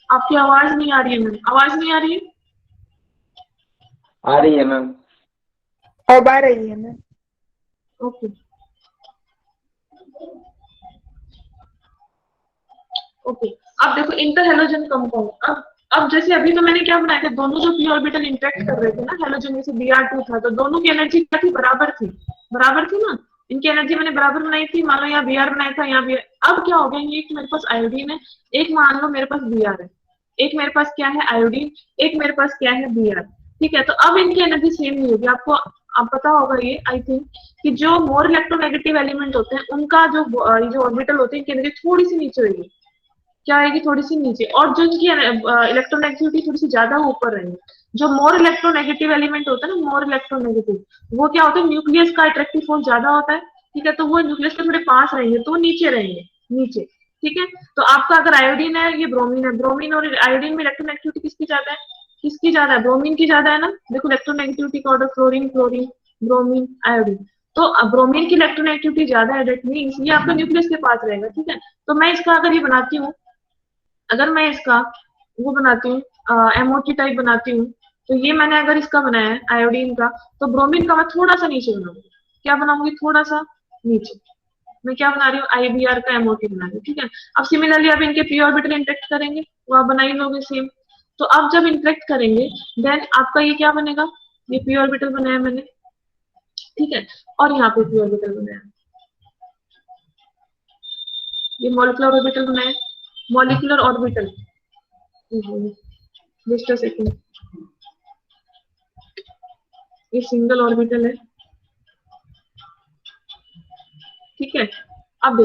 आपकी आवाज नहीं आ रही है मैम, आवाज नहीं आ रही है? आ रही है मैम। अब आ रही है मैम। ओके ओके, अब देखो इंटर हेलोजन कंपाउंड, अब जैसे अभी तो मैंने क्या बनाया था, दोनों जो पी ऑर्बिटल इंटरेक्ट कर रहे थे ना हेलोजन में से Br2 था, तो दोनों की एनर्जी क्या थी, बराबर थी ना, इनकी एनर्जी मैंने बराबर बनाई थी। मान लो यहाँ Br बनाया था, यहाँ Br, अब क्या हो गया, ये एक मेरे पास आयोडीन है, एक मान लो मेरे पास Br है, एक मेरे पास क्या है आयोडीन, एक मेरे पास क्या है Br। ठीक है, तो अब इनकी एनर्जी सेम नहीं होगी, आपको आप पता होगा ये आई थिंक, कि जो मोर इलेक्ट्रोनेगेटिव एलिमेंट होते हैं उनका जो ऑर्बिटल होते हैं इनकी एनर्जी थोड़ी सी नीचे होगी, क्या आएगी, थोड़ी सी नीचे, और जो इनकी इलेक्ट्रोनेगेटिविटी थोड़ी सी ज्यादा ऊपर रहेंगे। जो मोर इलेक्ट्रोनेगेटिव एलिमेंट होता है ना, मोर इलेक्ट्रोनेगेटिव, वो क्या होता है, न्यूक्लियस का अट्रैक्टिव फोर्स ज्यादा होता है, ठीक है, तो वो न्यूक्लियस के थोड़े पास रहेंगे, तो नीचे रहेंगे, नीचे। ठीक है, तो आपका अगर आयोडीन है, ये ब्रोमीन है, ब्रोमीन और आयोडीन में इलेक्ट्रोनेगेटिविटी किसकी ज्यादा है, किसकी ज्यादा है, ब्रोमीन की ज्यादा है ना। देखो इलेक्ट्रोनेगेटिविटी का order, fluorine chlorine bromine iodine, तो ब्रोमीन की इलेक्ट्रोनेगेटिविटी ज्यादा है, दैट मींस ये आपका न्यूक्लियस के पास रहेगा। ठीक है, तो मैं इसका अगर ये बनाती हूँ, अगर मैं इसका वो बनाती हूँ एमओटी टाइप बनाती हूँ, तो ये मैंने अगर इसका बनाया है आयोडीन का, तो ब्रोमीन का मैं थोड़ा सा नीचे बनाऊंगी, क्या बनाऊंगी, थोड़ा सा नीचे। मैं क्या बना रही हूँ, आईबीआर का एमओटी बना रही हूँ। ठीक है, अब सिमिलरली अब इनके पी ऑर्बिटल इंटरेक्ट करेंगे, वो आप बना ही लोगे सेम। तो अब जब इंटरेक्ट करेंगे, देन आपका ये क्या बनेगा, ये पी ऑर्बिटल बनाया मैंने, ठीक है, और यहाँ पे पी ऑर्बिटल बनाया, ये मॉलिक्यूलर ऑर्बिटल बनाया, molecular orbital, just a second, ये सिंगल ऑर्बिटल है। ठीक है, अब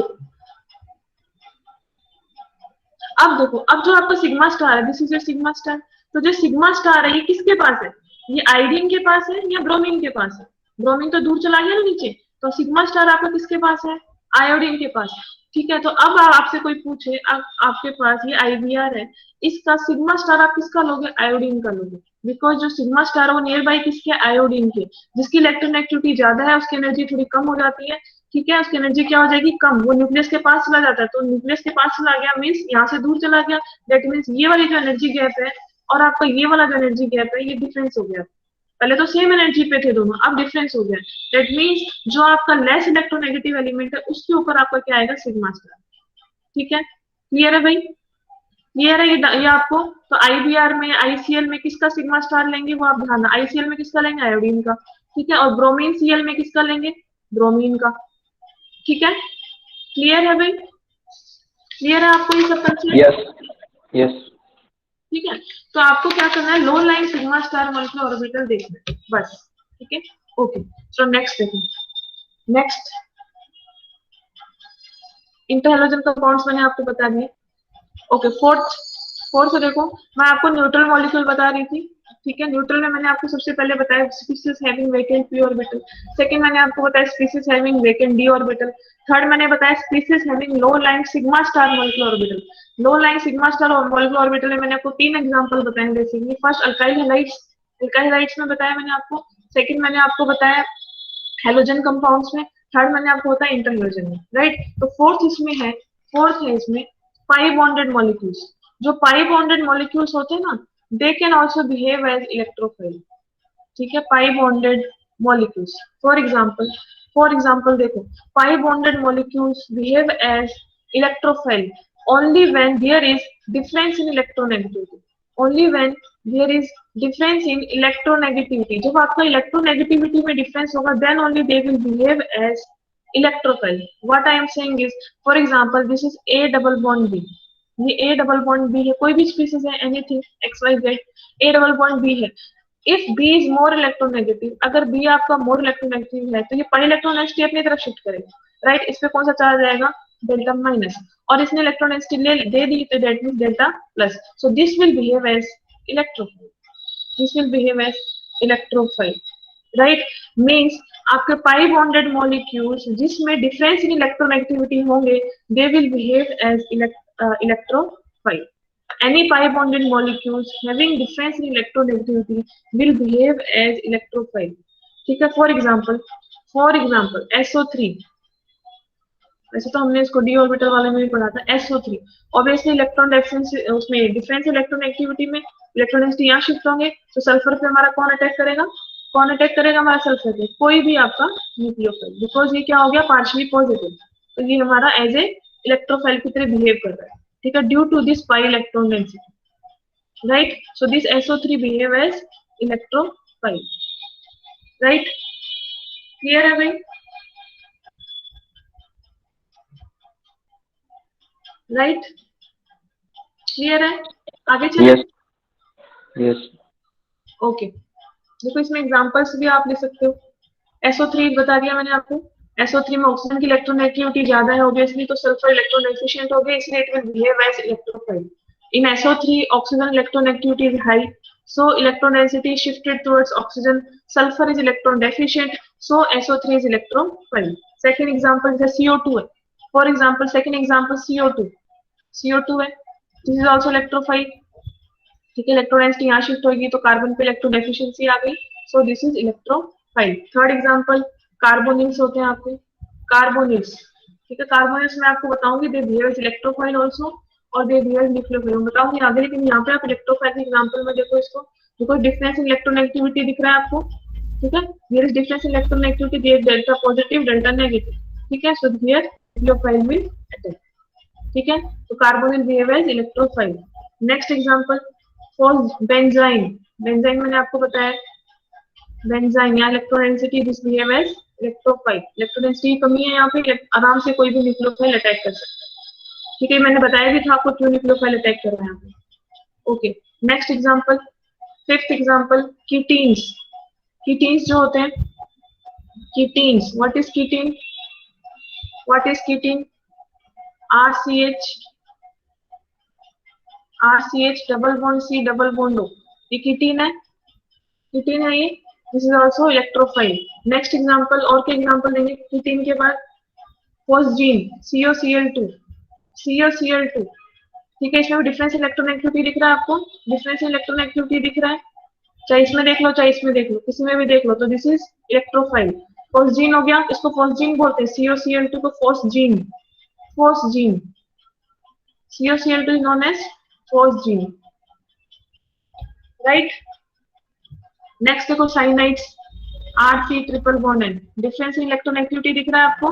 देखो, अब जो आपका सिग्मा स्टार है, this is your sigma star, तो जो सिग्मा स्टार है ये किसके पास है, ये आयोडीन के पास है या ब्रोमीन के पास है, ब्रोमीन तो दूर चला गया ना नीचे, तो सिग्मा स्टार आपका किसके पास है, आयोडीन के पास। ठीक है, तो अब आपसे कोई पूछे, अब आपके पास ये आईबीआर है, इसका सिग्मा स्टार आप किसका लोगे, आयोडीन का लोगे, बिकॉज जो सिग्मा स्टार है वो नियर बाई किसके, आयोडीन के, जिसकी इलेक्ट्रोनेगेटिविटी ज्यादा है उसकी एनर्जी थोड़ी कम हो जाती है। ठीक है, उसकी एनर्जी क्या हो जाएगी, कम, वो न्यूक्लियस के पास चला जाता है, तो न्यूक्लियस के पास चला गया मीन्स यहाँ से दूर चला गया, दैट मीन्स ये वाली जो एनर्जी गैप है और आपका ये वाला जो एनर्जी गैप है ये डिफरेंस हो गया। पहले तो सेम एनर्जी पे थे दोनों, अब डिफरेंस हो गया, दैट मीन्स जो आपका लेस इलेक्ट्रोनेगेटिव एलिमेंट है उसके ऊपर आपका क्या आएगा, सिग्मा स्टार। ठीक है, क्लियर है भाई, क्लियर है ये आपको। तो आईबीआर में, आईसीएल में किसका सिग्मा स्टार लेंगे वो आप ध्यान, आईसीएल में किसका लेंगे, आयोडीन का। ठीक है, और ब्रोमीन सीएल में किसका लेंगे, ब्रोमीन का। ठीक है, क्लियर है भाई, क्लियर है आपको ये सब कंसेप्ट? Yes yes. ठीक है, तो आपको क्या करना है, low lying sigma star molecular orbital देखना है बस। ठीक है, ओके, तो नेक्स्ट देखो, नेक्स्ट इंटरहैलोजन कंपाउंड्स मैंने आपको बता दिए। ओके, फोर्थ देखो, मैं आपको न्यूट्रल मॉलिक्यूल बता रही थी। ठीक है, न्यूट्रल में मैंने आपको सबसे पहले बताया species having vacant p orbital, second मैंने आपको बताया species having vacant d orbital, third मैंने बताया species having low lying sigma star molecular orbital. Low lying sigma star molecular orbital में मैंने आपको 3 एग्जांपल बताए, बेसिकली फर्स्ट अल्काइल हैलाइड्स में बताया मैंने आपको, सेकंड मैंने आपको बताया हेलोजन कंपाउंड्स में, थर्ड मैंने आपको बताया इंटर हेलोजन में, राइट। तो फोर्थ इसमें है फोर्थ है इसमें पाई बॉन्डेड मॉलिक्यूल्स। जो पाई बॉन्डेड मॉलिक्यूल्स होते हैं ना, they can also behave as electrophile. ठीक है, pi bonded molecules. For example देखो, pi bonded molecules behave as electrophile only when there is difference in electronegativity, only when there is difference in electronegativity। जब आपका electronegativity में difference होगा, then only they will behave as electrophile। what I am saying is, for example, this is A double bond B। ये A double bond B है, कोई भी species है, anything XYZ, A double bond B है। If B is more electronegative, अगर B आपका more electronegative है, तो ये पाई इलेक्ट्रोनेगेटिविटी अपनी तरफ शिफ्ट करेगा, राइट। इस पे कौन सा चार्ज आएगा, डेल्टा माइनस, और इसने इलेक्ट्रोनेगेटिविटी दे दी, तो that means delta plus. So this will behave as electrophile, this will behave as electrophile, right. Means आपके पाई बॉन्डेड मॉलिक्यूल्स जिसमें डिफरेंस इन इलेक्ट्रोनेगेटिविटी होंगे, they will behave as electrophile. Any pi bonded molecules having difference in electronegativity will behave as electrophile। ठीक है, for example SO3, वैसे तो हमने इसको D orbital वाले में भी पढ़ा था। SO3 ऑब्वियसली इलेक्ट्रॉन डिफरेंस, उसमें डिफरेंस इलेक्ट्रोनेगेटिविटी में इलेक्ट्रॉनिक्स यहाँ शिफ्ट होंगे, तो सल्फर पे हमारा कौन अटैक करेगा, हमारा सल्फर पे, कोई भी आपका न्यूक्लियोफाइल, बिकॉज ये क्या हो गया, पार्शियली पॉजिटिव, तो ये हमारा एज ए इलेक्ट्रोफाइल की तरह बिहेव कर रहा है। ठीक है, due to this pi electron density, right. So this SO3 behave as electrophile, right. Clear है भाई, राइट, क्लियर है, आगे चले। Yes. Yes. ओके, देखो इसमें एग्जांपल्स भी आप ले सकते हो। SO3 बता दिया मैंने आपको, SO3 में ऑक्सीजन की इलेक्ट्रोनेगेटिविटी ज्यादा है ऑब्वियसली, तो सल्फर इलेक्ट्रॉन एफिशिएंट हो गया, इसलिए it will behave as electrophile. In SO3 oxygen electronegativity is high, so electron density is shifted towards oxygen, sulfur is electron deficient, so SO3 is electrophile। second example is CO2 है, for example second example CO2 है, this is also electrophile। ठीक है, electron density यहाँ shift होगी, तो carbon पे electron deficiency आ गई, so this is electrophile. Third example carbonyls होते हैं आपके, कार्बोनिल्स। ठीक है, कार्बोनिल्स में आपको बताऊंगी they behave as electrophile also, और दे बिहेव न्यूक्लियोफाइल बताऊंगी आगे, लेकिन यहाँ पे आप इलेक्ट्रोफाइल के एग्जांपल में देखो इसको, देखो डिफरेंस इन इलेक्ट्रोनेगेटिविटी दिख रहा है आपको। ठीक है, there is difference in electronegativity, there delta positive delta negative. ठीक है, so here nucleophile will attack. ठीक है, तो carbonyl behave as electrophile. Next example benzene, benzene मैंने आपको बताया, बेंजाइन यहाँ electron density this behave as electrophile, electron density की कमी है यहाँ पे, आराम से कोई भी न्यूक्लियोफाइल अटैक कर सकता है। ठीक है, मैंने बताया भी था आपको क्यों न्यूक्लियोफाइल अटैक कर रहे हैं यहाँ पे। Okay, next example, fifth example ketenes. Ketenes जो होते हैं, ketenes, what is ketene, RCH double bond C double bond O, ये कीटीन है ये, this is also electrophile. Next example, और के एग्जांपल देंगे कीटीन के बाद, फॉस्जीन COCl2। ठीक है, इसमें डिफरेंस इलेक्ट्रोनेगेटिविटी दिख रहा है आपको, डिफरेंस इलेक्ट्रोनेगेटिविटी दिख रहा है, चाहे इसमें देख लो चाहे इसमें देख लो, किसी में भी देख लो, तो दिस इज इलेक्ट्रोफाइल। फॉस्जीन हो गया, इसको फॉस्जीन बोलते हैं, COCl2 को phosgene, COCl2 is known as phosgene, right. Next देखो cyanides, RC triple bond N, difference in electronegativity दिख रहा है आपको,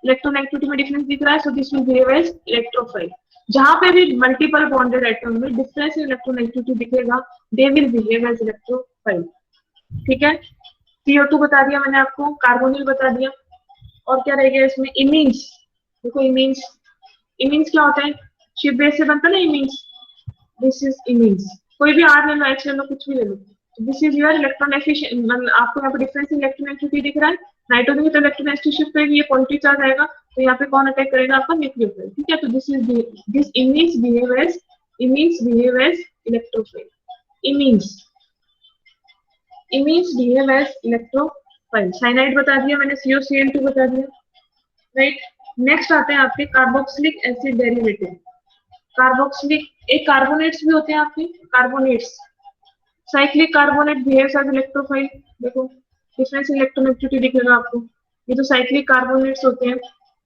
इलेक्ट्रोनेगेटिविटी में डिफरेंस दिख रहा है, so this will behave as electrophile. जहां पे भी मल्टीपल बॉन्डेड एटम में डिफरेंस इन इलेक्ट्रोनेगेटिविटी दिखेगा, they will behave as electrophile. ठीक है, CO2 बता दिया मैंने आपको, कार्बोनिल बता दिया, और क्या रह गया इसमें, इमीन्स। देखो इमीन्स क्या होता है, शिप बेस से बनता है ना इमीन्स, दिस इज इमीन्स, कोई भी R ले लो, H ले लो, कुछ भी ले लो, this is your electron efficient, मतलब आपको यहाँ पे डिफरेंस इन इलेक्ट्रोनेगेटिविटी दिख रहा है, नाइट्रोजन की तो इलेक्ट्रोनेगेटिविटी शिफ्ट होगी, ये पॉजिटिव चार्ज आएगा, तो यहाँ पे कौन अटैक करेगा, आपका न्यूक्लियोफाइल। ठीक है, तो this imines behave as electrophile, imines behave as electrophile. Cyanide बता दिया मैंने, COCl2 बता दिया, राइट। नेक्स्ट आते हैं आपके कार्बोक्सिलिक एसिड डेरिवेटिव। कार्बोक्सिलिक, एक कार्बोनेट्स भी होते हैं आपके, carbonates, cyclic carbonate behaves as electrophile. देखो डिफरेंस इलेक्ट्रोनेगेटिविटी दिखेगा आपको, ये तो साइक्लिक कार्बोनेट्स होते हैं,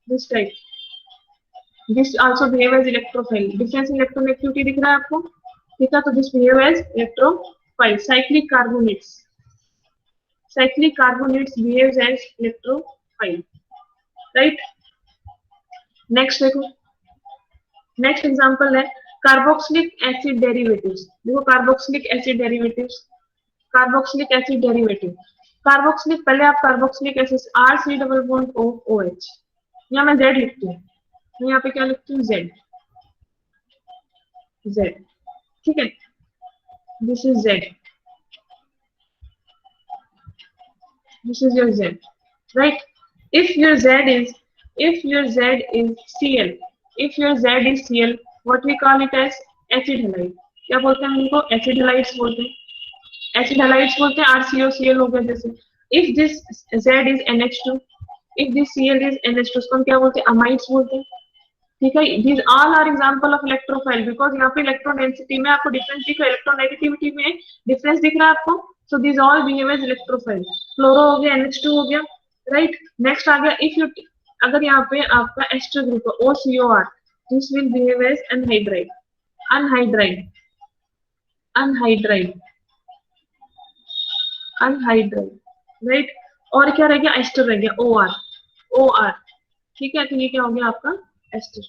this type, this also behave as electrophile, difference in electronegativity दिख रहा है आपको, ठीक है, तो this behave as electrophile. Cyclic carbonates behaves as electrophile, right. Next देखो, नेक्स्ट एग्जांपल है कार्बोक्सिलिक एसिड डेरिवेटिव्स. देखो carboxylic acid derivatives, carboxylic acid derivative, carboxylic, पहले आप carboxylic acid R C double bond O O H, यहाँ मैं Z लिखती हूँ, मैं यहाँ पे क्या लिखती हूँ, जेड, जेड, ठीक है, this is Z, this is your Z, right. if your z is if your z is Cl, if your z is Cl, what we call it as acid halide. क्या बोलते हैं उनको, acid halides बोलते हैं, acid halides बोलते हैं, RCOCl हो गया जैसे. If this Z is NH2, if this Cl is NH2, उसको हम क्या बोलते हैं, अमाइड्स बोलते हैं, ठीक है. These all are example of electrophile, because यहाँ पे इलेक्ट्रॉन डेंसिटी में आपको डिफरेंस दिख रहा है, इलेक्ट्रोनेगेटिविटी में डिफरेंस दिख रहा है आपको, so these all behave as electrophile. Fluoro हो गया, NH2 हो गया, राइट. नेक्स्ट आ गया, इफ यू, अगर यहाँ पे आपका एस्टर ग्रुप है OCOR, this will behave as anhydride, anhydride, anhydride, anhydride, right. और क्या रह गया, एस्टर रह गया, OR, OR, ठीक है, तो ये क्या हो गया आपका एस्टर,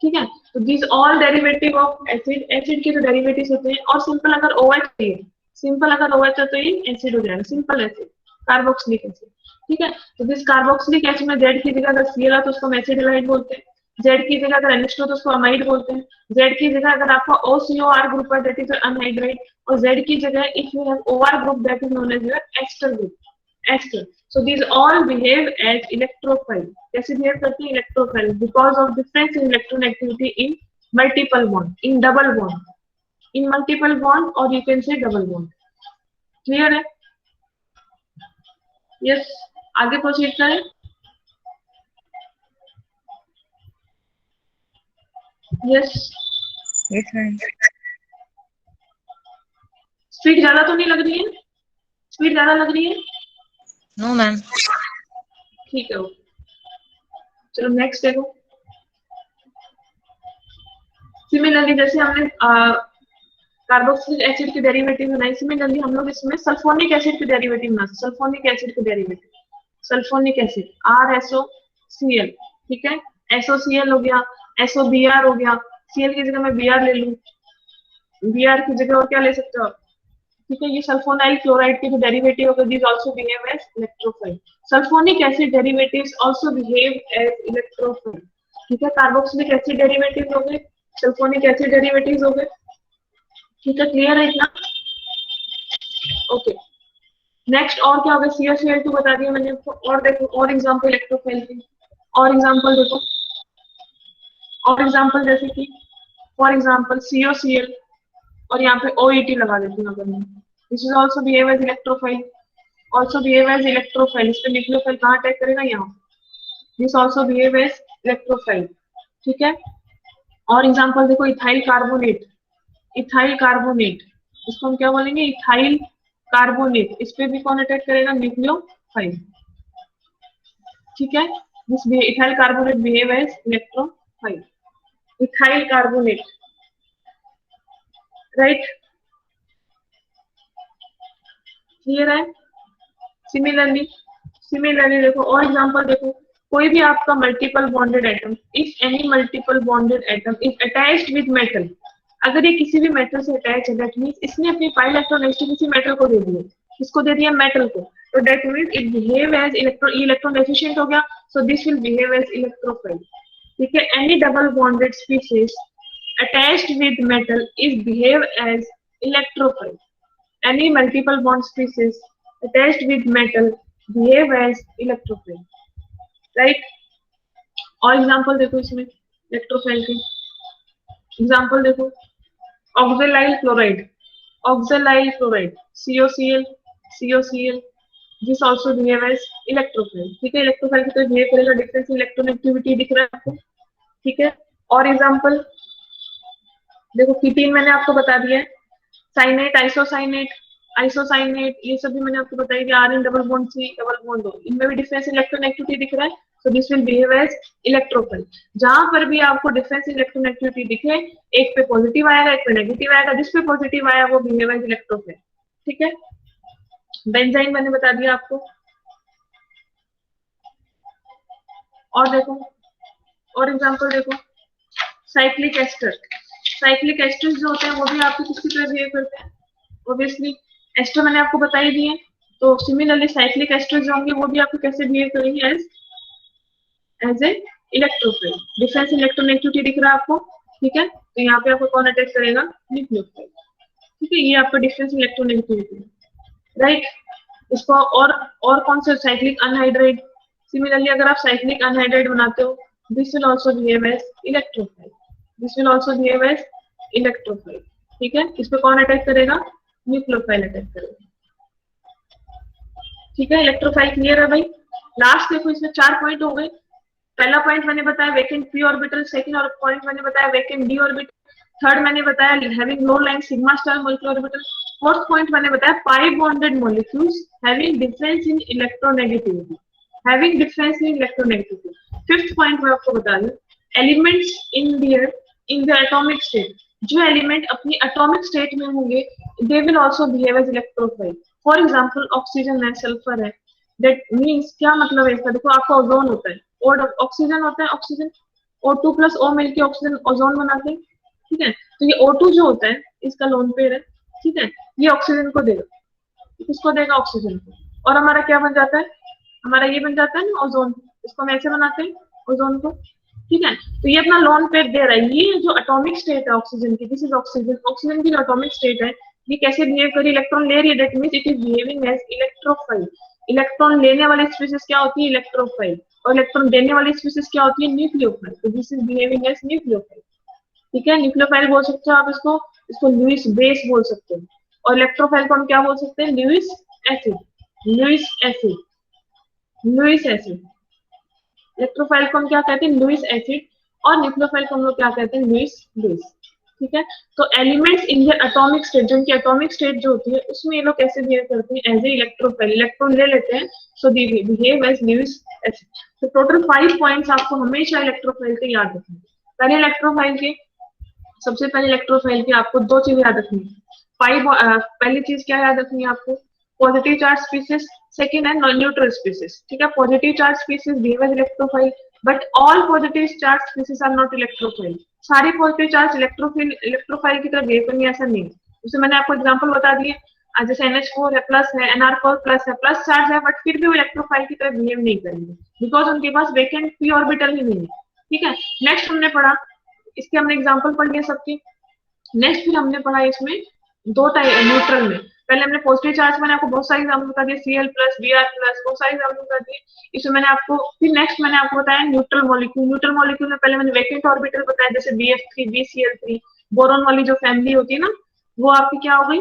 ठीक है. तो this all derivative of acid, acid के जो डेरिवेटिव्स होते हैं, और सिंपल अगर OH है, सिंपल अगर OH है तो ये एसिड हो जाएगा, सिंपल एसिड, कार्बोक्सिलिक एसिड, ठीक है. तो दिस कार्बोक्सिलिक एसिड में Z की जगह अगर Cl है तो उसको एसिड हैलाइड बोलते हैं, Z की जगह अगर NH2 तो उसको अमाइड बोलते हैं, Z की जगह अगर आपका OCOR ग्रुप है दैट इज अनहाइड्राइड, और Z की जगह if you have OR group that is known as your ester group, ester. So these all behave as electrophile. कैसे behave करते हैं, electrophile, because of difference in electronegativity in multiple bond, in double bond, in multiple bond, or you can say double bond. Clear है? Yes. आगे proceed करें. Yes. Yes, ma'am. Speed ज्यादा तो नहीं लग रही है, स्पीड ज्यादा लग रही है, नो मैम. ठीक है. चलो नेक्स्ट देखो. सिमिलरली जैसे हमने कार्बोक्सिलिक एसिड के डेरिवेटिव बनाए, सिमिलरली हम लोग इसमें सल्फोनिक एसिड के डेरिवेटिव बना, सल्फोनिक एसिड के डेरिवेटिव, सल्फोनिक एसिड RSOCl, ठीक है, SOCl हो गया, SOBr हो गया, Cl की जगह मैं Br ले लूं, Br की जगह और क्या ले सकते हो आप, ठीक है. ये सल्फोनाइल क्लोराइड के जो डेरिवेटिव होगा, this also behave as electrophile. Sulphonic acid derivatives also behave as electrophile, ठीक है. कार्बोक्सिलिक एसिड डेरिवेटिव्स हो गए, सल्फोनिक एसिड डेरिवेटिव्स हो गए, ठीक है. क्लियर है इतना? ओके. नेक्स्ट और क्या होगा, COCl2 बता दिया मैंने आपको. और देखो और एग्जांपल इलेक्ट्रोफाइल के, और एग्जांपल देखो, और एग्जांपल जैसे कि फॉर एग्जांपल COCl और यहाँ पे OET लगा देती हूँ अगर मैं, this is also behave as electrophile, also behave as electrophile. इस पे न्यूक्लियोफाइल कहाँ अटैक करेगा, यहाँ. This also behave as electrophile, ठीक है. और एग्जांपल देखो, इथाइल कार्बोनेट, इथाइल कार्बोनेट, इसको हम क्या बोलेंगे, इथाइल कार्बोनेट. इस पे भी कौन अटैक करेगा, न्यूक्लियोफाइल, ठीक है. This ethyl carbonate behave as electrophile, ethyl carbonate, right. Clear है? सिमिलरली देखो और एग्जांपल देखो, कोई भी आपका multiple bonded atom, if any multiple bonded atom is attached with metal, अगर ये किसी भी मेटल से अटैच है, दैट मींस इसने अपनी पाई इलेक्ट्रोनेगेटिव किसी मेटल को दे दिए, किसको दे दिया, मेटल को, तो that means it behave as electron deficient हो गया, so this will behave as electrophile, ठीक है. Any double bonded species attached with metal is behave as electrophile. Any multiple bond species attached with metal behave as electrophile, right. और example देखो इसमें electrophile के example देखो, oxalyl chloride, oxalyl chloride, COCl, this also behave as electrophile, ठीक है. Electrophile की तो behave करेगा, डिफरेंस इन इलेक्ट्रोनेगेटिविटी दिख रहा है आपको, ठीक है. और एग्जांपल देखो, कीटीन मैंने आपको बता दिया है, साइनेट, आइसोसाइनेट, आइसोसाइनेट, ये सब भी मैंने आपको बताया कि R N double bond C double bond O, इनमें भी डिफरेंस इलेक्ट्रोनेगेटिविटी दिख रहा है, तो this will behave as electrophile. जहां पर भी आपको डिफरेंस इलेक्ट्रोनेगेटिविटी दिखे, एक पे पॉजिटिव आएगा एक पे नेगेटिव आएगा, जिस पे पॉजिटिव आया वो बिहेव एज इलेक्ट्रोफिल। ठीक है, बेंजाइन मैंने बता दिया आपको। और देखो, और एग्जांपल देखो, साइक्लिक एस्टर। साइक्लिक एस्टर्स जो होते हैं वो भी आपके किसकी तरह बिहेव करते हैं, ऑब्वियसली एस्टर मैंने आपको बता ही दिए। तो सिमिलरली साइक्लिक एस्टर्स जो होंगे वो भी आपको कैसे बिहेव करेंगे, as a electrophile. Difference electronegativity दिख रहा है आपको, ठीक है। तो यहाँ पे आपको कौन अटैक करेगा, न्यूक्लियोफाइल। ठीक है, ये आपका डिफरेंस इलेक्ट्रोनेगेटिविटी, राइट। इसको और कौन सा, साइक्लिक अनहाइड्राइड। सिमिलरली अगर आप साइक्लिक अनहाइड्राइड बनाते हो, this will also behave as electrophile, this will also behave as electrophile. ठीक है, इस पे कौन अटैक करेगा, न्यूक्लियोफाइल अटैक करेगा। ठीक है, इलेक्ट्रोफाइल क्लियर है भाई। लास्ट देखो, इसमें 4 पॉइंट हो गए। पहला पॉइंट मैंने बताया वेकेंट पी ऑर्बिटल, सेकंड और पॉइंट मैंने बताया वेकेंट डी ऑर्बिटल, थर्ड मैंने बताया having low lying sigma star molecular orbital, fourth point मैंने बताया pi bonded molecules having difference in electronegativity, having difference in electronegativity. Fifth point मैं आपको बता दूं, elements in the atomic state. जो element अपनी एटॉमिक स्टेट में होंगे they will also behave as electrophile. For example oxygen है, सल्फर है, दैट मींस क्या मतलब है इसका, देखो आपका ओजोन होता है और ऑक्सीजन होता है, ऑक्सीजन O2 प्लस O मिलकर ऑक्सीजन ओजोन बनाते हैं। ठीक है, तो ये O2 जो होता है इसका लोन पेयर है, ठीक है, ये ऑक्सीजन को देगा, किसको देगा, ऑक्सीजन को। और हमारा क्या बन जाता है, हमारा ये बन जाता है ना ओजोन, इसको हम ऐसे बनाते हैं ओजोन को। ठीक है, तो ये अपना लोन पेयर दे रहा है। ये जो एटॉमिक स्टेट है ऑक्सीजन की, दिस इज ऑक्सीजन, ऑक्सीजन की जो एटॉमिक स्टेट है ये कैसे बिहेव करी, इलेक्ट्रॉन ले रही है, that means it is behaving as electrophile. Electron लेने वाली स्पीशीज क्या होती है, इलेक्ट्रोफाइल, और इलेक्ट्रॉन देने वाली स्पीशीज क्या होती है, न्यूक्लियोफाइल। तो this is behaving as nucleophile. ठीक है, न्यूक्लियोफाइल बोल सकते हो आप इसको, इसको लुईस बेस बोल सकते हो। और इलेक्ट्रोफाइल को हम क्या बोल सकते हैं, Lewis acid, Lewis acid, Lewis acid. Electrophile को हम क्या कहते हैं, लुईस एसिड, और न्यूक्लियोफाइल को हम लोग क्या कहते हैं, लुईस बेस। ठीक है, तो elements in the atomic state, जो इनकी एटॉमिक स्टेट जो होती है उसमें ये लोग कैसे बिहेव करते हैं, एज ए इलेक्ट्रोफाइल, इलेक्ट्रॉन ले लेते हैं, so they behave as Lewis acid. तो टोटल 5 पॉइंट्स आपको हमेशा इलेक्ट्रोफाइल के याद रखने। पहले इलेक्ट्रोफाइल के, सबसे पहले इलेक्ट्रोफाइल की आपको 2 चीजें याद रखनी है। पहली चीज क्या याद रखनी है आपको, पॉजिटिव चार्ज स्पीसीज, सेकंड है न्यूट्रल स्पीसीज। ठीक है, positive charge species behave as electrophile, but all positive charge species are not electrophile. सारी पॉजिटिव चार्ज इलेक्ट्रोफाइल की तरह बिहेव करनी, ऐसा नहीं। जैसे मैंने आपको एग्जांपल बता दिए, जैसे NH4 है, प्लस है, NR4 प्लस है, प्लस चार्ज है, बट फिर भी वो इलेक्ट्रोफाइल की तरह बिहेव नहीं करेंगे, बिकॉज उनके पास वेकेंट पी ऑर्बिटल ही नहीं है। ठीक है, नेक्स्ट हमने पढ़ा, इसके हमने एग्जांपल पढ़ लिए सबके। नेक्स्ट फिर हमने पढ़ा इसमें 2 टाइप न्यूट्रल में। पहले हमने पॉजिटिव चार्ज, मैंने आपको बहुत सारे एग्जांपल बता दिए, Cl प्लस, Br प्लस, बहुत सारे एग्जांपल बता दिए। इसमें मैंने आपको फिर नेक्स्ट मैंने आपको बताया न्यूट्रल मॉलिक्यूल। न्यूट्रल मॉलिक्यूल में पहले मैंने वेकेंट ऑर्बिटल बताया, जैसे BF3, BCl3, बोरॉन वाली जो फैमिली होती है ना, वो आपकी क्या हो गई,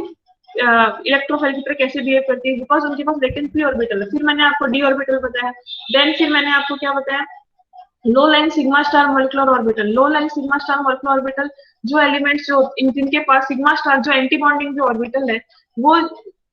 इलेक्ट्रोफाइल की तरह कैसे बिहेव करती है, बिकॉज उनके पास वेकेंट पी ऑर्बिटल है। फिर मैंने आपको डी ऑर्बिटल बताया, देन फिर मैंने आपको क्या बताया, low lying sigma star molecular orbital. Low lying sigma star molecular orbital जो एलिमेंट्स जो जिनके पास सिग्मा स्टार जो एंटी बॉन्डिंग जो ऑर्बिटल है वो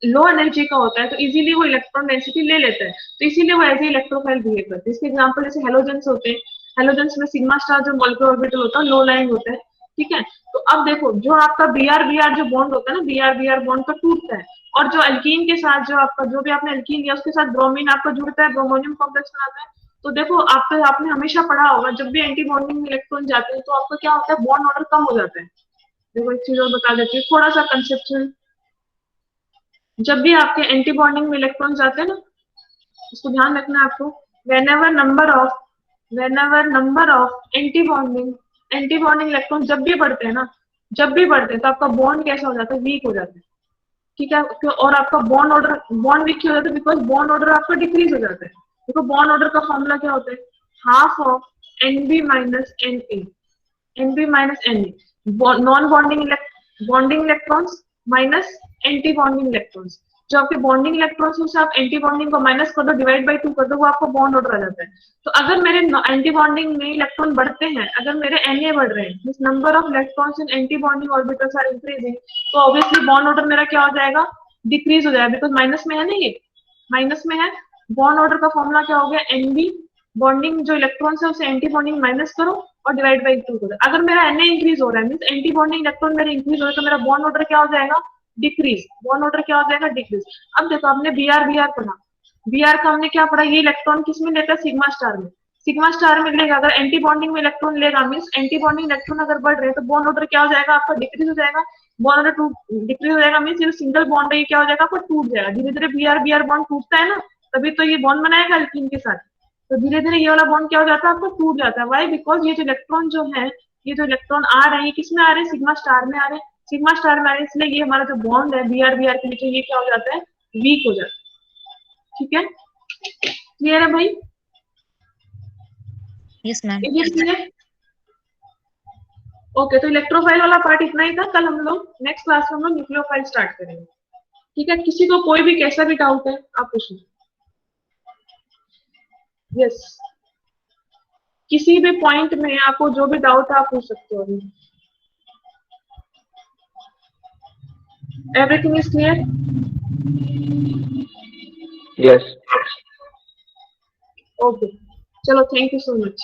लो एनर्जी का होता है, तो इजीली वो इलेक्ट्रॉन डेंसिटी ले लेता है, तो इसीलिए वो एज ए इलेक्ट्रोफाइल बिहेव करते हैं। इसके एग्जांपल जैसे हेलोजेंस होते हैं, हेलोजेंस में सिग्मा स्टार जो मॉलिक्यूलर ऑर्बिटल होता है लो लाइन होता है। ठीक है, तो अब देखो जो आपका Br जो बॉन्ड होता है ना, Br बॉन्ड का टूटता है, और जो एल्कीन के साथ जो आपका जो भी आपने एल्कीन लिया उसके साथ ब्रोमीन आपका जुड़ता है, ब्रोमोनियम कॉम्प्लेक्स बनाता है। तो देखो आपने हमेशा पढ़ा होगा, जब भी एंटी बॉन्डिंग में इलेक्ट्रॉन जाते हैं तो आपका क्या होता है, बॉन्ड ऑर्डर कम हो जाता है। देखो एक चीज और बता देती हूँ, थोड़ा सा कंसेप्चुअल। जब भी आपके एंटी बॉन्डिंग में इलेक्ट्रॉन जाते हैं ना, इसको ध्यान रखना है आपको, whenever number of anti bonding electron जब भी बढ़ते हैं ना, जब भी बढ़ते हैं तो आपका बॉन्ड कैसा हो जाता है, वीक हो जाता है। ठीक है, और आपका बॉन्ड वीक हो जाता है बिकॉज बॉन्ड ऑर्डर आपका डिक्रीज हो जाता है। देखो बॉन्ड ऑर्डर का फॉर्मूला क्या होता है, half of NB minus NA, NB minus NA, non bonding electrons minus anti bonding electrons. जो आपके बॉन्डिंग इलेक्ट्रॉन्स में से आप एंटी बॉन्डिंग को माइनस कर दो, डिवाइड बाय 2 कर दो, वो आपको बॉन्ड ऑर्डर आ जाता है। तो अगर मेरे एंटी बॉन्डिंग में इलेक्ट्रॉन बढ़ते हैं, अगर मेरे Na बढ़ रहे हैं, means number of electrons in anti bonding orbitals are increasing, तो ऑब्वियसली बॉन्ड ऑर्डर मेरा क्या हो जाएगा, डिक्रीज हो जाएगा, बिकॉज माइनस में है ना, ये माइनस में है। बॉन्ड ऑर्डर का फॉर्मूला क्या हो गया, एनबी, बॉन्डिंग जो इलेक्ट्रॉन्स है उसे एंटी बॉन्डिंग माइनस करो और डिवाइड बाई 2 करो। अगर मेरा Na इंक्रीज हो रहा है मींस एंटी बॉन्डिंग इलेक्ट्रॉन मेरे इंक्रीज हो रहा है, तो मेरा बॉन्ड ऑर्डर क्या हो जाएगा, डिक्रीज। बॉन्ड ऑर्डर क्या हो जाएगा, डिक्रीज। अब देखो आपने Br पढ़ा, Br का हमने क्या पढ़ा, ये इलेक्ट्रॉन किस में लेता है, सिग्मा स्टार में। सिग्मा स्टार में लेगा, अगर एंटी बॉन्डिंग में इलेक्ट्रॉन लेगा मींस एंटी बॉन्डिंग इलेक्ट्रॉन अगर बढ़ रहे हैं तो बॉन्ड ऑर्डर क्या हो जाएगा आपका, डिक्रीज हो जाएगा। बॉन्ड ऑर्डर डिक्रीज हो जाएगा मींस ये सिंगल बॉन्ड है ये क्या हो जाएगा आपका, टूट जाएगा। धीरे धीरे Br बॉन्ड टूटता है ना, तभी तो ये बॉन्ड बनाएगा अल्कीन के साथ। तो धीरे धीरे ये वाला बॉन्ड क्या हो जाता है आपका, टूट जाता है। वाई, बिकॉज ये जो इलेक्ट्रॉन जो है, ये जो इलेक्ट्रॉन आ रहे हैं किसमें आ रहे हैं, सिग्मा स्टार में आ रहे हैं। सिग्मा स्टार में आ रहे हैं, इसलिए ये हमारा जो बॉन्ड है Br के नीचे ये क्या हो जाता है, वीक हो जाता है। ठीक है, क्लियर है भाई? Yes, ma'am. ये क्लियर? ओके, तो इलेक्ट्रोफाइल वाला पार्ट इतना ही था। कल हम लोग नेक्स्ट क्लास में हम लोग न्यूक्लियोफाइल स्टार्ट करेंगे। ठीक है, किसी को कोई भी कैसा भी डाउट है आप पूछिए। यस, किसी भी पॉइंट में आपको जो भी डाउट है आप पूछ सकते हो। Everything is clear? Yes. Okay, चलो, थैंक यू सो मच।